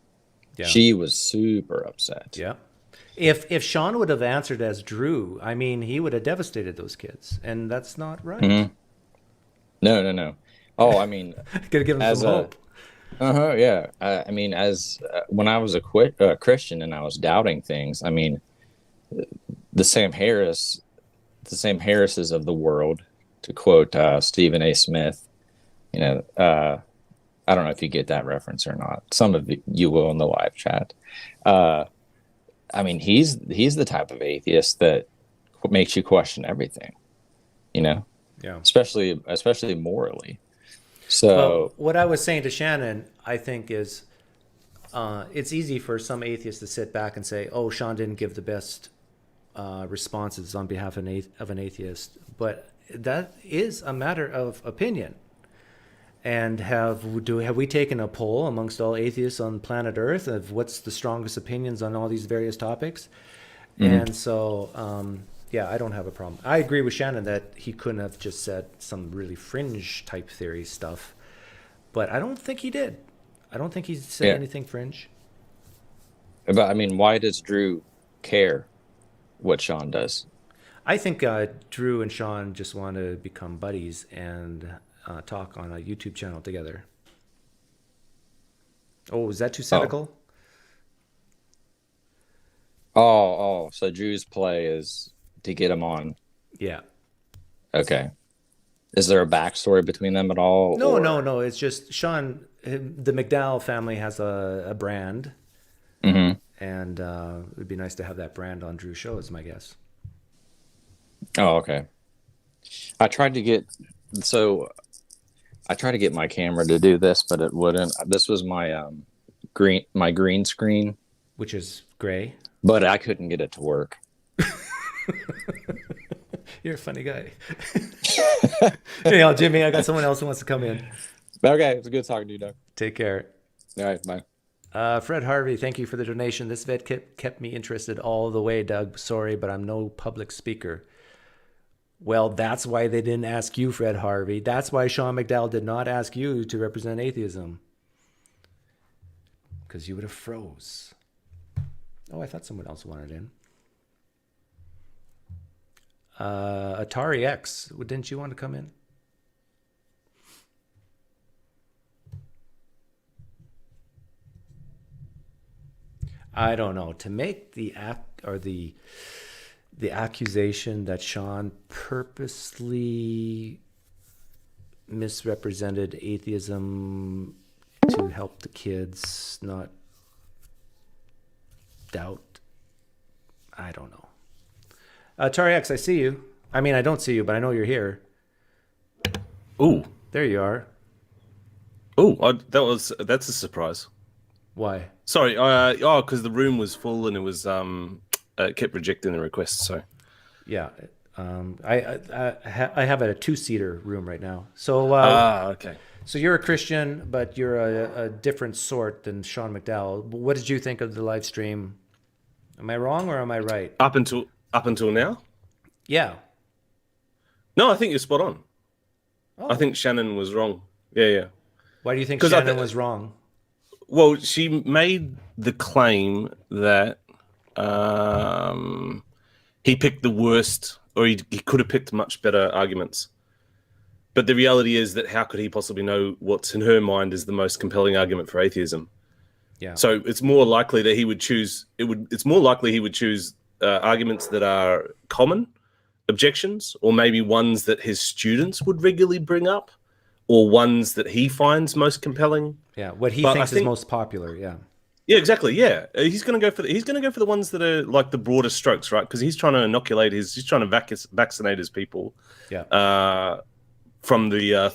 Yeah. She was super upset. Yeah. If Sean would have answered as Drew, I mean, he would have devastated those kids, and that's not right. Mm-hmm. No. Oh, I mean, Gotta give them some hope. Yeah. I mean, as when I was a Christian and I was doubting things, I mean, the Sam Harrises of the world, to quote Stephen A. Smith, you know, I don't know if you get that reference or not. Some of you will in the live chat. I mean, he's the type of atheist that makes you question everything, you know, Yeah. especially morally. So Well, what I was saying to Shannon, I think, is it's easy for some atheists to sit back and say, "Oh, Sean didn't give the best responses on behalf of an atheist," but that is a matter of opinion. And have we taken a poll amongst all atheists on planet Earth of what's the strongest opinions on all these various topics? Mm-hmm. And so, yeah, I don't have a problem. I agree with Shannon that he couldn't have just said some really fringe type theory stuff, but I don't think he did. I don't think he said anything fringe. But I mean, why does Drew care what Sean does? I think Drew and Sean just want to become buddies and talk on a YouTube channel together. Oh, is that too cynical? Oh, so Drew's play is to get him on. Yeah. Okay. Is there a backstory between them at all? No. It's just Sean, the McDowell family has a brand. Mm-hmm. And it would be nice to have that brand on Drew's show, is my guess. Oh, okay. I tried to get my camera to do this, but it wouldn't. This was my green screen, Which is gray. but I couldn't get it to work. You're a funny guy. Anyhow, Jimmy, I got someone else who wants to come in. Okay, it's good talking to you, Doug. Take care. All right, bye. Fred Harvey, thank you for the donation. This vid kept me interested all the way, Doug. Sorry, but I'm no public speaker. Well, that's why they didn't ask you, Fred Harvey. That's why Sean McDowell did not ask you to represent atheism. Because you would have froze. Oh, I thought someone else wanted in. Atarix, didn't you want to come in? I don't know. To make the accusation that Sean purposely misrepresented atheism to help the kids not doubt. I don't know. Tarix, I see you. I mean, I don't see you, but I know you're here. Ooh. There you are. Ooh, that's a surprise. Why? Sorry, because the room was full and it was it kept rejecting the request. So Yeah. I have a 2-seater room right now. So okay. So you're a Christian, but you're a different sort than Sean McDowell. What did you think of the live stream? Am I wrong or am I right? Up until now? Yeah. No, I think you're spot on. Oh. I think Shannon was wrong. Yeah. Why do you think 'Cause Shannon was wrong? Well, she made the claim that he picked the worst, or he could have picked much better arguments. But the reality is that how could he possibly know what's in her mind is the most compelling argument for atheism? Yeah. So it's more likely that he would choose. It's more likely he would choose arguments that are common objections, or maybe ones that his students would regularly bring up, or ones that he finds most compelling. Yeah, what he thinks is most popular. Yeah. Yeah, exactly. Yeah, he's going to go for the ones that are like the broader strokes, right? Because he's trying to inoculate he's trying to vaccinate his people. Yeah. From the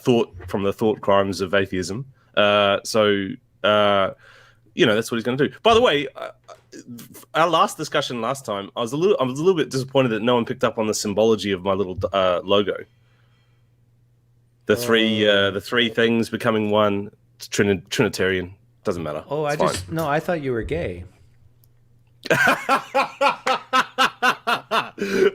thought crimes of atheism. So that's what he's going to do. By the way, our last discussion last time, I was a little bit disappointed that no one picked up on the symbology of my little logo. The three things becoming one. It's Trinitarian. Doesn't matter. Oh, I thought you were gay. Oh,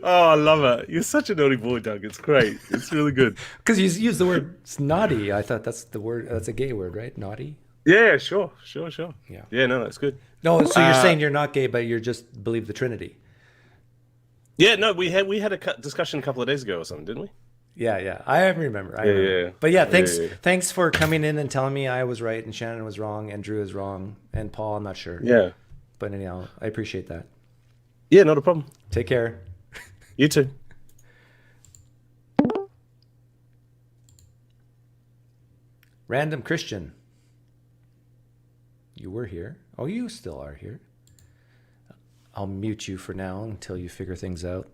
I love it. You're such a naughty boy, Doug. It's great. It's really good. Because you used the word naughty. I thought that's the word. That's a gay word, right? Naughty. Yeah, sure. Yeah. Yeah, no, that's good. No, so you're saying you're not gay, but you just believe the Trinity. Yeah, no, we had a discussion a couple of days ago or something, didn't we? Yeah. I remember. Yeah. But yeah, thanks for coming in and telling me I was right and Shannon was wrong and Drew is wrong and Paul, I'm not sure. Yeah. But anyhow, I appreciate that. Yeah, not a problem. Take care. You too. Random Christian. You were here. Oh, you still are here. I'll mute you for now until you figure things out.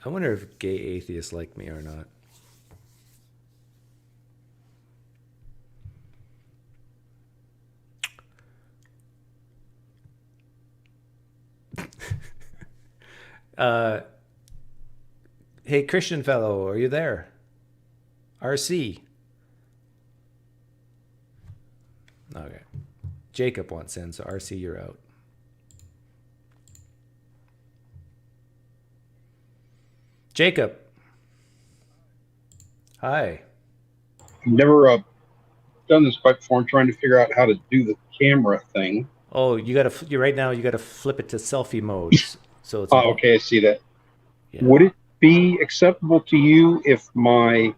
I wonder if gay atheists like me or not. Hey, Christian fellow, are you there? RC. Okay. Jacob wants in, so RC, you're out. Jacob. Hi. Never done this before. I'm trying to figure out how to do the camera thing. Oh, you right now you gotta flip it to selfie mode. So it's okay, I see that. Yeah. Would it be acceptable to you if my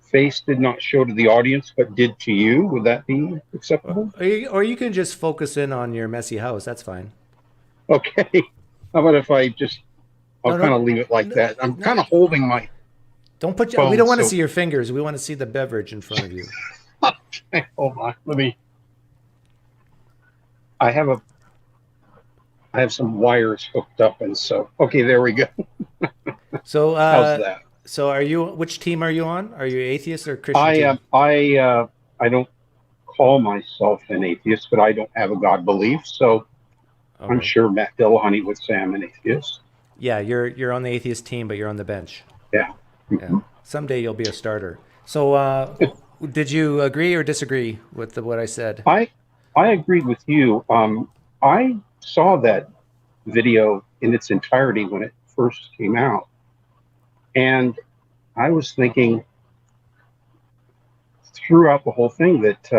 face did not show to the audience but did to you? Would that be acceptable? Or you can just focus in on your messy house. That's fine. Okay. How about if I just kind of leave it like that? I'm kind of holding my Don't put phone, we don't want to see your fingers. We want to see the beverage in front of you. Okay, hold on. I have some wires hooked up, and so okay, there we go. So how's that? So which team are you on? Are you atheist or Christian? I don't call myself an atheist, but I don't have a God belief, so okay. I'm sure Matt Dillahunty would say I'm an atheist. Yeah, you're on the atheist team, but you're on the bench. Yeah. Mm-hmm. Yeah. Someday you'll be a starter. So did you agree or disagree with what I said? I agree with you. I saw that video in its entirety when it first came out, and I was thinking throughout the whole thing that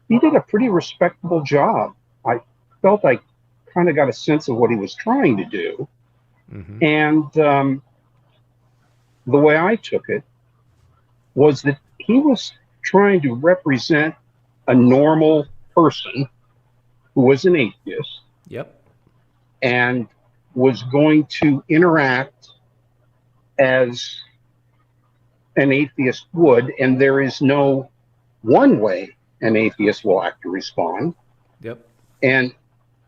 he did a pretty respectable job. I felt I kind of got a sense of what he was trying to do, and the way I took it was that he was trying to represent a normal person who was an atheist Yep. and was going to interact as an atheist would, and there is no one way an atheist will act or respond. Yep. And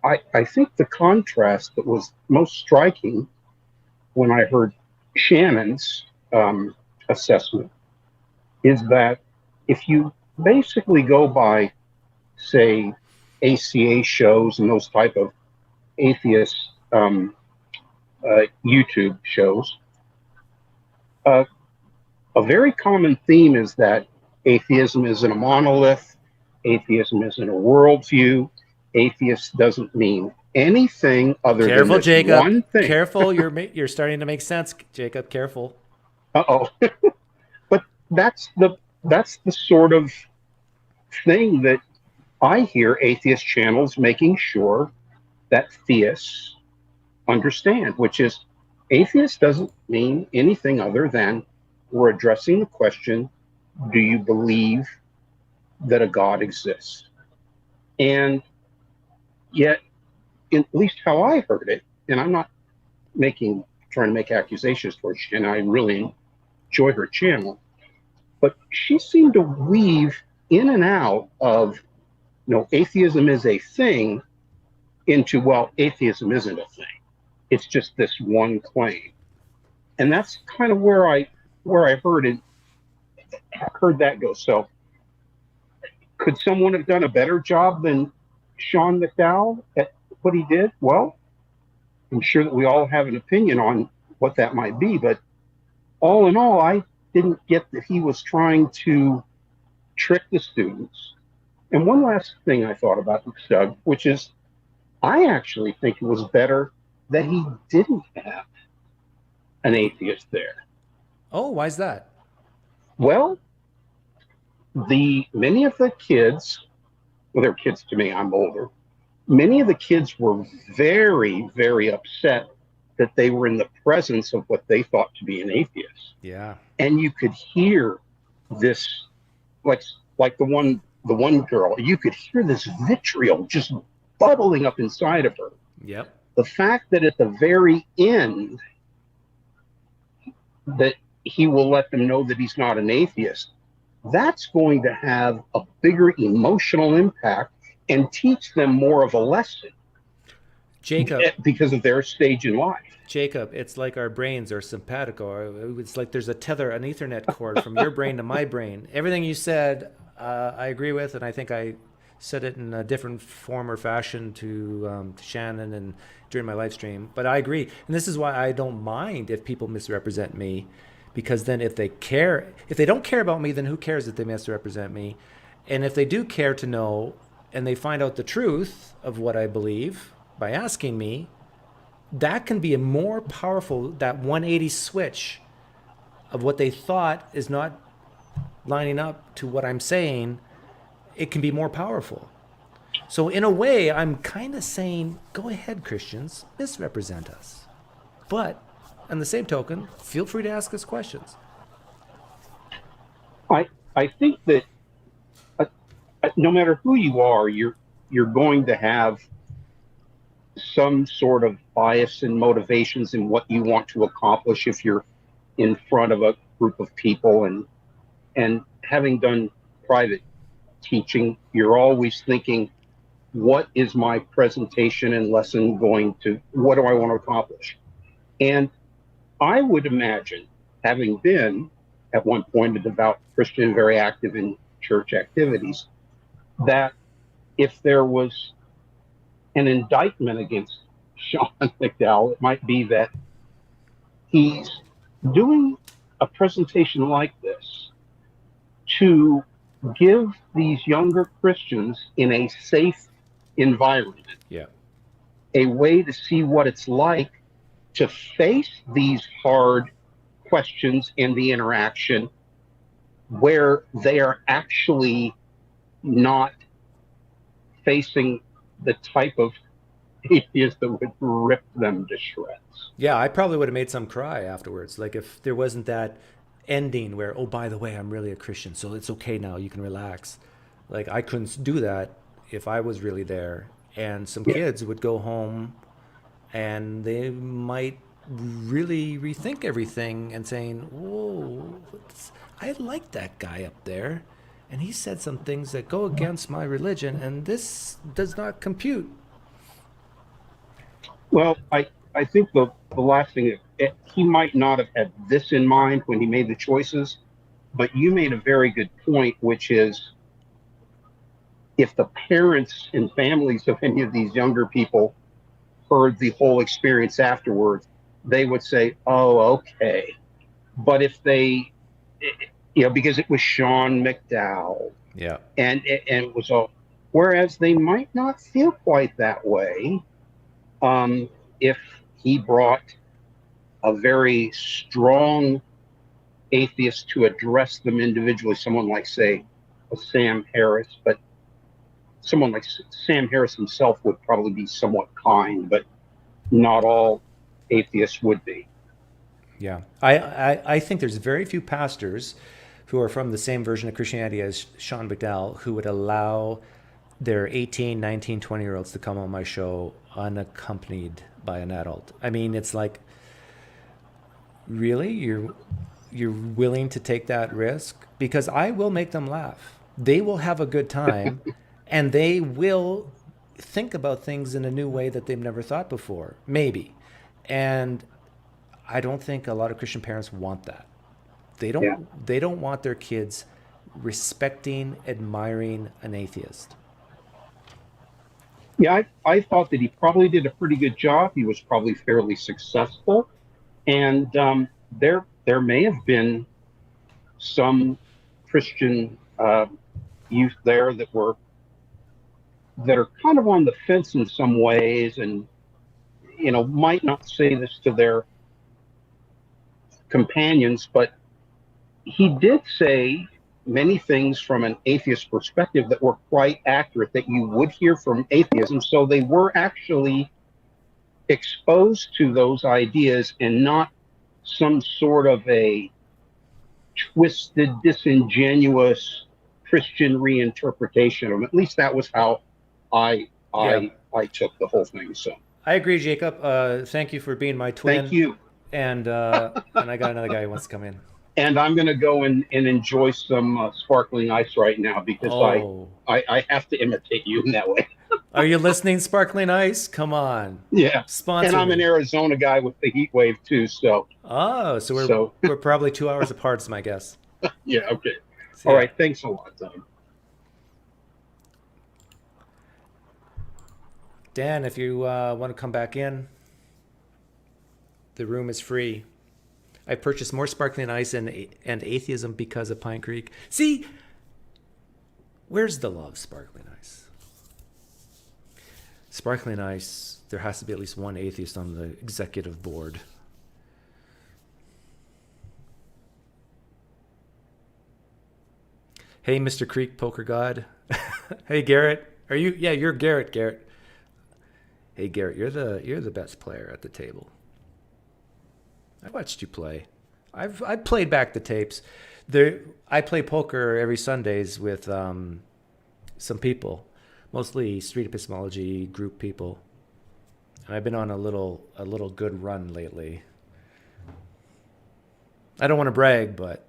I think the contrast that was most striking when I heard Shannon's assessment is that if you basically go by, say, ACA shows and those type of atheist YouTube shows, a very common theme is that atheism isn't a monolith, atheism isn't a worldview, atheist doesn't mean anything other Careful, than this Jacob. one thing. Careful, you're starting to make sense, Jacob. Careful. Uh-oh. But that's the sort of thing that I hear atheist channels making sure that theists understand, which is atheist doesn't mean anything other than we're addressing the question, do you believe that a God exists? And yet, at least how I heard it, and I'm not trying to make accusations towards she, and I really enjoy her channel, but she seemed to weave in and out of, atheism is a thing into, well, atheism isn't a thing. It's just this one claim. And that's kind of where I heard that go. So could someone have done a better job than Sean McDowell at what he did? Well, I'm sure that we all have an opinion on what that might be, but all in all, I didn't get that he was trying to trick the students. And one last thing I thought about Doug, which is I actually think it was better that he didn't have an atheist there. Oh, why's that? Well, many of the kids, well, they're kids to me, I'm older. Many of the kids were very, very upset that they were in the presence of what they thought to be an atheist. Yeah. And you could hear this, like the one girl, you could hear this vitriol just bubbling up inside of her. Yep. The fact that at the very end that he will let them know that he's not an atheist, that's going to have a bigger emotional impact and teach them more of a lesson. Jacob, because of their stage in life. Jacob, it's like our brains are simpatico. It's like there's an Ethernet cord from your brain to my brain. Everything you said, I agree with, and I think I said it in a different form or fashion to Shannon and during my live stream. But I agree, and this is why I don't mind if people misrepresent me, because then if they don't care about me, then who cares if they misrepresent me? And if they do care to know, and they find out the truth of what I believe by asking me, that can be a more powerful, that 180 switch of what they thought is not lining up to what I'm saying. It can be more powerful. So in a way, I'm kind of saying, go ahead, Christians, misrepresent us. But on the same token, feel free to ask us questions. I think that no matter who you are, you're going to have some sort of bias and motivations in what you want to accomplish if you're in front of a group of people, and having done private teaching, you're always thinking, what is my presentation and lesson what do I want to accomplish? And I would imagine, having been at one point a devout Christian, very active in church activities, that if there was an indictment against Sean McDowell, it might be that he's doing a presentation like this to give these younger Christians in a safe environment Yeah. a way to see what it's like to face these hard questions in the interaction where they are actually not facing the type of atheist that would rip them to shreds. Yeah, I probably would have made some cry afterwards. Like if there wasn't that ending where, oh, by the way, I'm really a Christian, so it's okay now, you can relax. Like I couldn't do that if I was really there. And some kids would go home and they might really rethink everything and saying, whoa, I like that guy up there. And he said some things that go against my religion, and this does not compute. Well, I think the last thing, he might not have had this in mind when he made the choices, but you made a very good point, which is if the parents and families of any of these younger people heard the whole experience afterwards, they would say, oh, okay. But if they, because it was Sean McDowell, Yeah. and it was all, whereas they might not feel quite that way if he brought a very strong atheist to address them individually, someone like, say, a Sam Harris, but someone like Sam Harris himself would probably be somewhat kind, but not all atheists would be. Yeah. I think there's very few pastors who are from the same version of Christianity as Sean McDowell who would allow their 18, 19, 20-year-olds to come on my show unaccompanied by an adult. I mean, it's like, really? You're willing to take that risk? Because I will make them laugh. They will have a good time and they will think about things in a new way that they've never thought before, maybe. And I don't think a lot of Christian parents want that. They don't want their kids respecting, admiring an atheist. Yeah, I thought that he probably did a pretty good job. He was probably fairly successful. And there may have been some Christian youth there that are kind of on the fence in some ways and, might not say this to their companions, but he did say many things from an atheist perspective that were quite accurate that you would hear from atheism. So they were actually exposed to those ideas and not some sort of a twisted, disingenuous Christian reinterpretation of them. At least that was how I took the whole thing. So I agree, Jacob. Thank you for being my twin. thank you. And I got another guy who wants to come in. And I'm going to go and enjoy some sparkling ice right now because I have to imitate you in that way. Are you listening, Sparkling Ice? Come on. Yeah. Sponsor and I'm me. an Arizona guy with the heat wave too. So. Oh, so we're probably 2 hours apart, is my guess. Yeah. Okay. So, all right. Thanks a lot, Tom. Dan, if you want to come back in, the room is free. I purchased more Sparkling Ice and atheism because of Pinecreek. See, where's the love, Sparkling Ice? Sparkling Ice, there has to be at least one atheist on the executive board. Hey, Mr. Creek Poker God. Hey, Garrett. Are you? Yeah, you're Garrett. Garrett. Hey, Garrett, you're the best player at the table. I watched you play. I've played back the tapes. I play poker every Sundays with some people, mostly street epistemology group people, and I've been on a little good run lately. I don't want to brag, but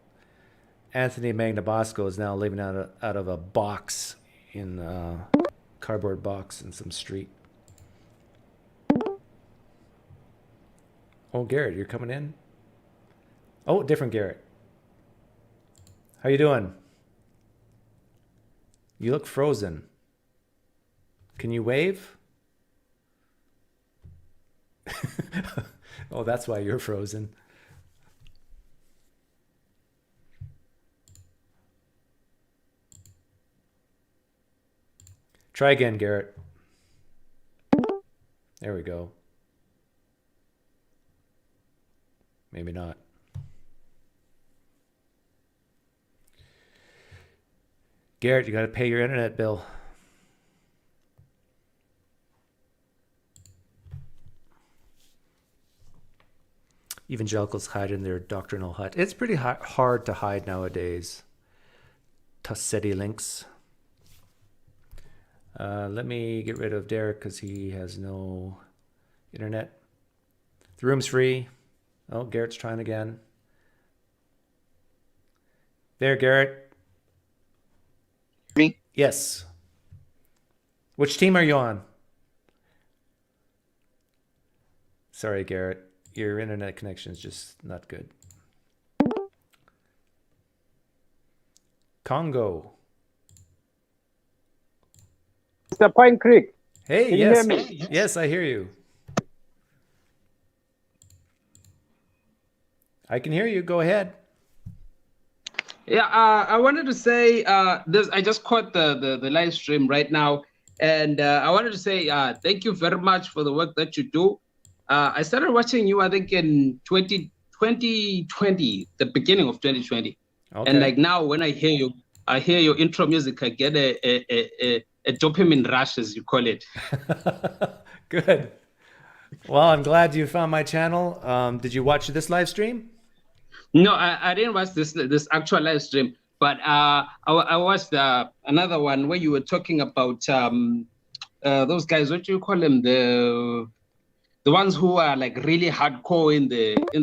Anthony Magnabosco is now living out of a box in a cardboard box in some street. Oh, Garrett, you're coming in? Oh, different Garrett. How you doing? You look frozen. Can you wave? Oh, that's why you're frozen. Try again, Garrett. There we go. Maybe not. Garrett, you got to pay your internet bill. Evangelicals hide in their doctrinal hut. It's pretty hard to hide nowadays. Tussetti links. Let me get rid of Derek because he has no internet. The room's free. Oh, Garrett's trying again. There, Garrett. Me? Yes. Which team are you on? Sorry, Garrett. Your internet connection is just not good. Congo. Mr. Pinecreek. Hey, Can you yes. hear me? Yes, I hear you. I can hear you. Go ahead. Yeah, I wanted to say this. I just caught the live stream right now, and I wanted to say thank you very much for the work that you do. I started watching you, I think, in 2020, the beginning of 2020, Okay. and like now when I hear your intro music, I get a dopamine rush, as you call it. Good. Well, I'm glad you found my channel. Did you watch this live stream? No, I didn't watch this actual live stream, but I watched another one where you were talking about those guys. What do you call them? The ones who are like really hardcore in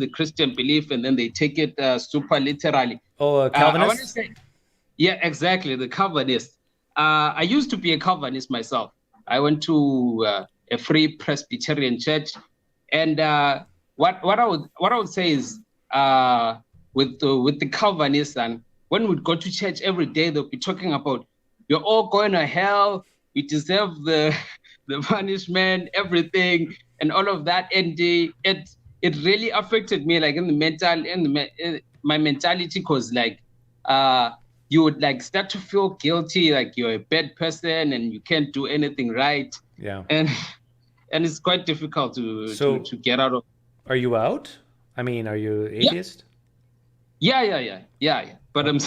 the Christian belief, and then they take it super literally. Oh, I want to Calvinist? say, yeah, exactly, the Calvinist. I used to be a Calvinist myself. I went to a Free Presbyterian church, and what I would say is with the Calvinists, and when we'd go to church every day, they'll be talking about you're all going to hell, you deserve the punishment, everything, and all of that. And it really affected me, like in my mentality, because like you would like start to feel guilty, like you're a bad person and you can't do anything right. Yeah. And it's quite difficult to get out of. Are you out? I mean, are you atheist? Yeah. But I'm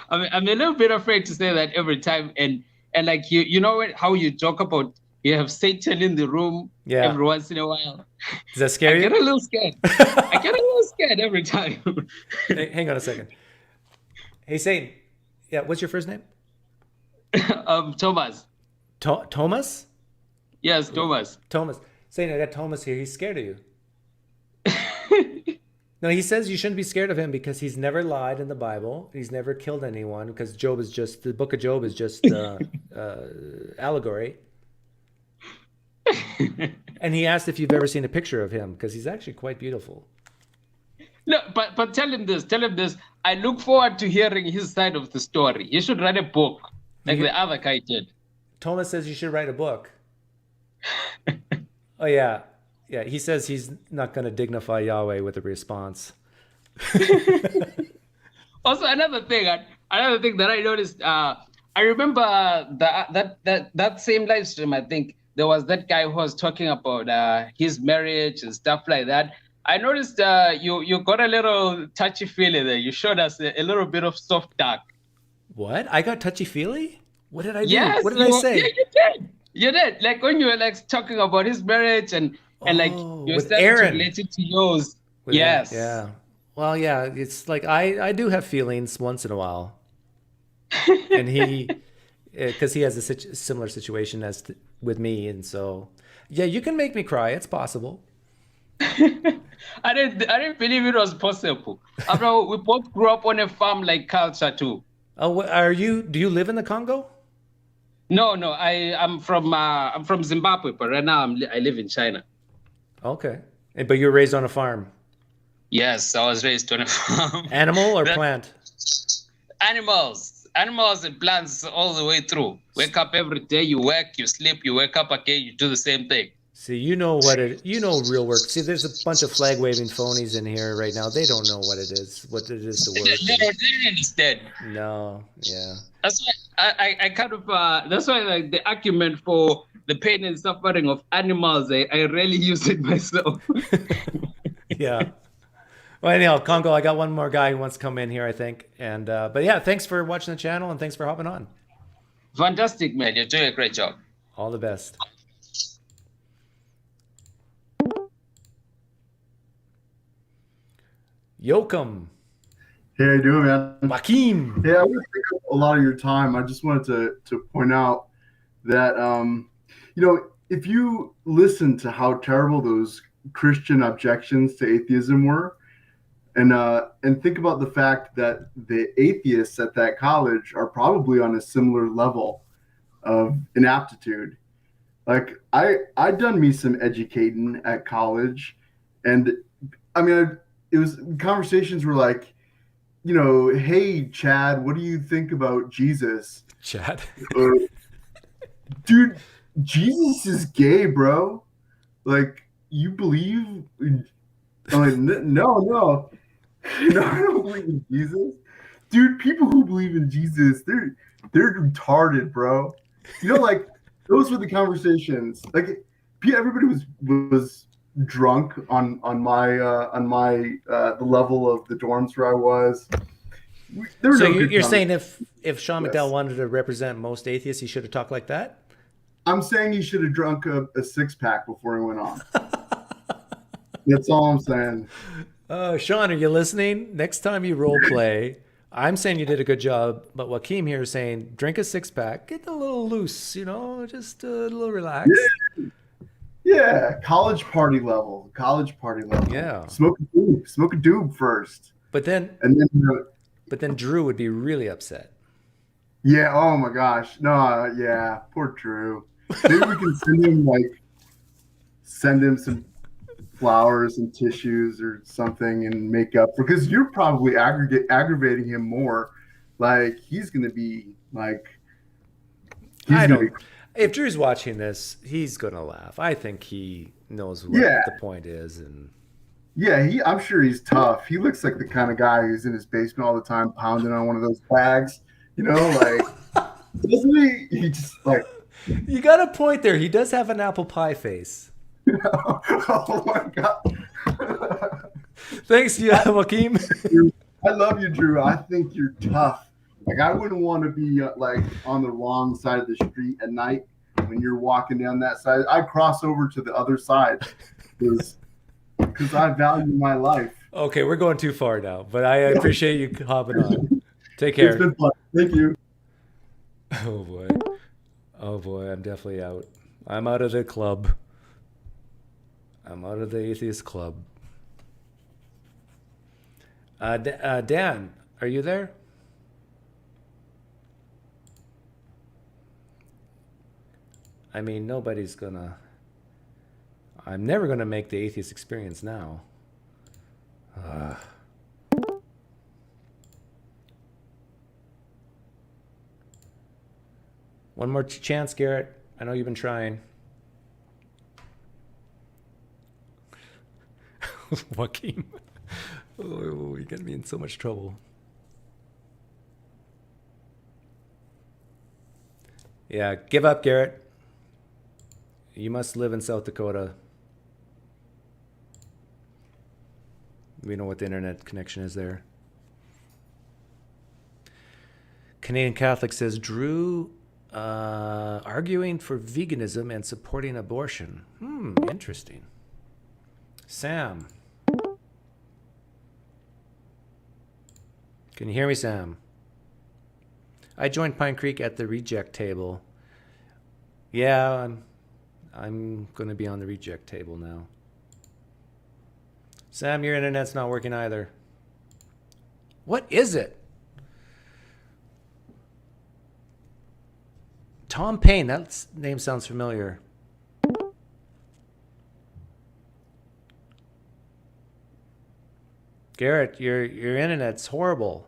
a little bit afraid to say that every time. And like you know how you talk about you have Satan in the room every once in a while. Does that scare you? I get a little scared. I get a little scared every time. Hey, hang on a second. Hey, Satan. Yeah, what's your first name? Tomas. Tomas? Yes, Tomas. Tomas. Satan, I got Tomas here. He's scared of you. No, he says you shouldn't be scared of him because he's never lied in the Bible. He's never killed anyone because the book of Job is just allegory. And he asked if you've ever seen a picture of him because he's actually quite beautiful. No, but tell him this. I look forward to hearing his side of the story. You should write a book like the other guy did. Thomas says you should write a book. Oh, yeah. Yeah, he says he's not going to dignify Yahweh with a response. Also, another thing that I noticed, I remember that same live stream, I think there was that guy who was talking about his marriage and stuff like that. I noticed you got a little touchy-feely there. You showed us a little bit of soft dark. What? I got touchy-feely? What did I do? Yes, what did I say? Yeah, you did. You did. Like when you were like talking about his marriage and like you started to relate it to yours. Yes. Yeah. Well, yeah, it's like I do have feelings once in a while. And he, because he has a similar situation with me. And so, yeah, you can make me cry. It's possible. I didn't believe it was possible. After we both grew up on a farm like culture too. Oh, do you live in the Congo? No, I'm from Zimbabwe, but right now I live in China. Okay. But you were raised on a farm? Yes, I was raised on a farm. Animal or plant? Animals and plants all the way through. Wake up every day, you work, you sleep, you wake up again, you do the same thing. See, you know real work. See, there's a bunch of flag waving phonies in here right now. They don't know what it is to work. They don't understand. No, yeah. That's why I kind of that's why like the argument for the pain and suffering of animals, I rarely use it myself. Yeah. Well, anyhow, Congo, I got one more guy who wants to come in here, I think. And but yeah, thanks for watching the channel and thanks for hopping on. Fantastic, man. You're doing a great job. All the best. Joachim. Hey, how you doing, man? Joachim. Hey, I won't take up a lot of your time. I just wanted to point out that if you listen to how terrible those Christian objections to atheism were, and think about the fact that the atheists at that college are probably on a similar level of inaptitude. Like I done me some educating at college, and I mean it was conversations were like, hey Chad, what do you think about Jesus? Chad. Dude, Jesus is gay, bro. Like, you believe? I'm like, no, I don't believe in Jesus. Dude, people who believe in Jesus, they're retarded, bro. Like, those were the conversations. Like, everybody was drunk on my the level of the dorms where I was. So you're saying if Sean McDowell wanted to represent most atheists, he should have talked like that? I'm saying he should have drunk a six-pack before he went on. That's all I'm saying. Sean, are you listening? Next time you role play, I'm saying you did a good job, but Joachim here is saying drink a six-pack, get a little loose, just a little relaxed. Yeah, college party level. Yeah. Smoke a doob first. But then Drew would be really upset. Yeah, oh my gosh. No, yeah, poor Drew. Maybe we can send him some flowers and tissues or something and make up, because you're probably aggravating him more. Like, he's gonna be like, if Drew's watching this, he's gonna laugh. I think he knows what the point is, and I'm sure he's tough. He looks like the kind of guy who's in his basement all the time pounding on one of those bags, like doesn't he? He just like, you got a point there. He does have an apple pie face. Oh my god. Thanks, Joachim. I love you, Drew. I think you're tough. Like, I wouldn't want to be like on the wrong side of the street at night when you're walking down that side. I'd cross over to the other side because I value my life. Okay, we're going too far now, but I appreciate you hopping on. Take care. It's been fun. Thank you. Oh boy, I'm definitely out. I'm out of the club. I'm out of the atheist club. Dan, are you there? I mean, I'm never gonna make the atheist experience now. One more chance, Garrett. I know you've been trying. Joaquim. Oh, you're getting me in so much trouble. Yeah, give up, Garrett. You must live in South Dakota. We know what the internet connection is there. Canadian Catholic says, Drew arguing for veganism and supporting abortion. Interesting. Sam. Can you hear me, Sam? I joined Pinecreek at the reject table. Yeah, I'm going to be on the reject table now. Sam, your internet's not working either. What is it? Tom Payne, that name sounds familiar. Garrett, your internet's horrible.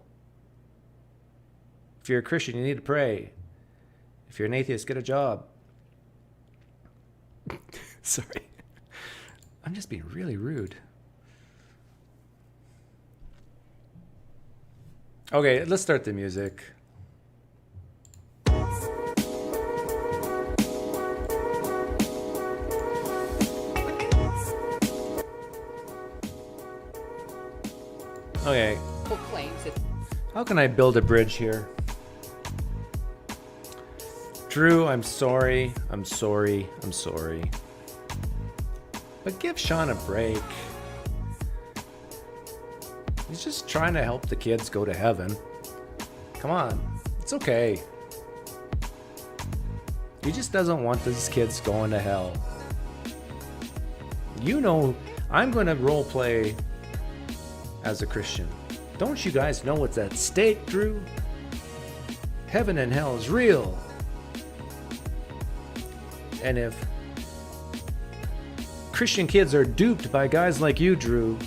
If you're a Christian, you need to pray. If you're an atheist, get a job. Sorry. I'm just being really rude. Okay, let's start the music. Okay. Claims that How can I build a bridge here? Drew, I'm sorry. I'm sorry. I'm sorry. But give Sean a break. He's just trying to help the kids go to heaven. Come on. It's okay. He just doesn't want these kids going to hell. You know, I'm going to role play as a Christian. Don't you guys know what's at stake, Drew? Heaven and hell is real. And if Christian kids are duped by guys like you, Drew,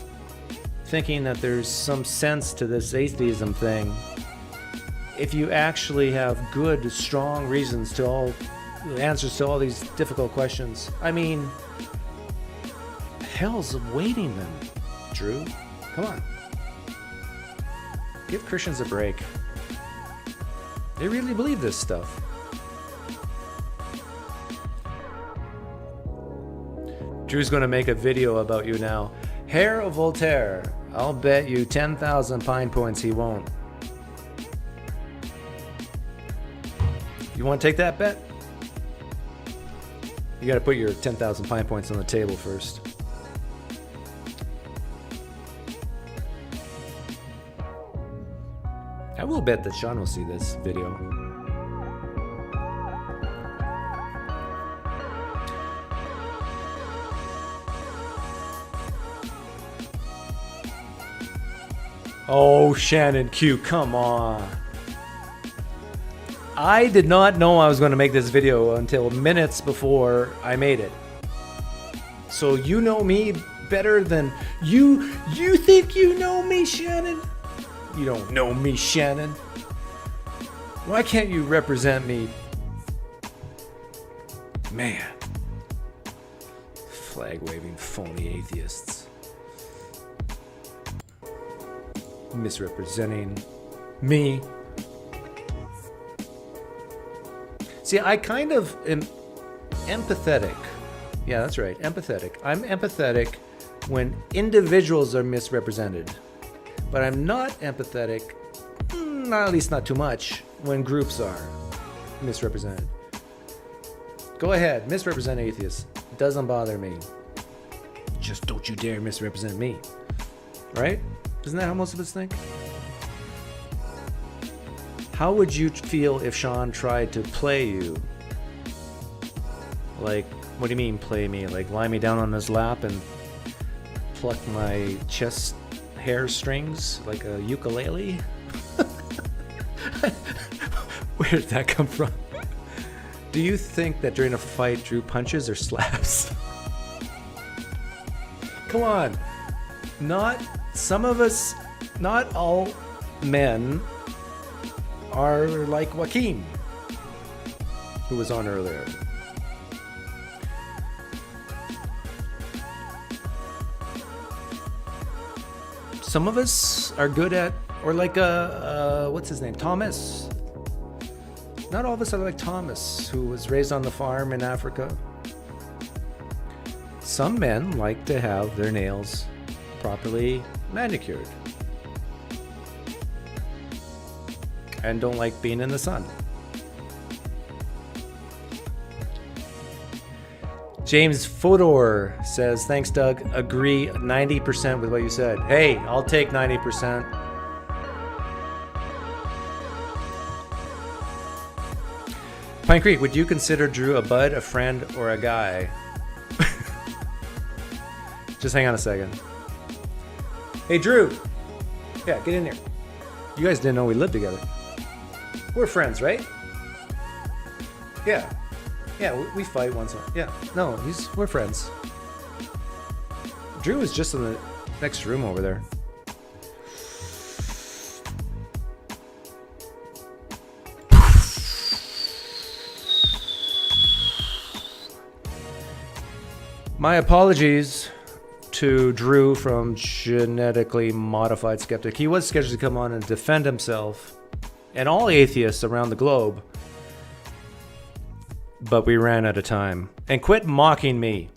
thinking that there's some sense to this atheism thing, if you actually have good, strong reasons to all answers to all these difficult questions, I mean, hell's awaiting them, Drew. Come on. Give Christians a break. They really believe this stuff. Drew's going to make a video about you now. Hair of Voltaire. I'll bet you 10,000 pine points he won't. You want to take that bet? You got to put your 10,000 pine points on the table first. I will bet that Sean will see this video. Oh, ShannonQ, come on. I did not know I was going to make this video until minutes before I made it. So you know me better than you think you know me, Shannon? You don't know me, Shannon. Why can't you represent me? Man. Flag-waving phony atheists. Misrepresenting me. See, I kind of am empathetic. Yeah, that's right, empathetic. I'm empathetic when individuals are misrepresented. But I'm not empathetic, at least not too much, when groups are misrepresented. Go ahead, misrepresent atheists. It doesn't bother me. Just don't you dare misrepresent me. Right? Isn't that how most of us think? How would you feel if Sean tried to play you? Like, what do you mean play me? Like lie me down on his lap and pluck my chest hair strings like a ukulele? Where did that come from? Do you think that during a fight Drew punches or slaps? Come on. Some of us, not all men are like Joachim, who was on earlier. Some of us are good at, or like what's his name, Tomas. Not all of us are like Tomas, who was raised on the farm in Africa. Some men like to have their nails properly manicured and don't like being in the sun. James Fodor says, thanks, Doug. Agree 90% with what you said. Hey, I'll take 90%. Pinecreek, would you consider Drew a bud, a friend, or a guy? Just hang on a second. Hey, Drew. Yeah, get in here. You guys didn't know we lived together. We're friends, right? Yeah. Yeah, we fight once in a while. Yeah. No, we're friends. Drew is just in the next room over there. My apologies to Drew from Genetically Modified Skeptic. He was scheduled to come on and defend himself and all atheists around the globe, but we ran out of time. And quit mocking me.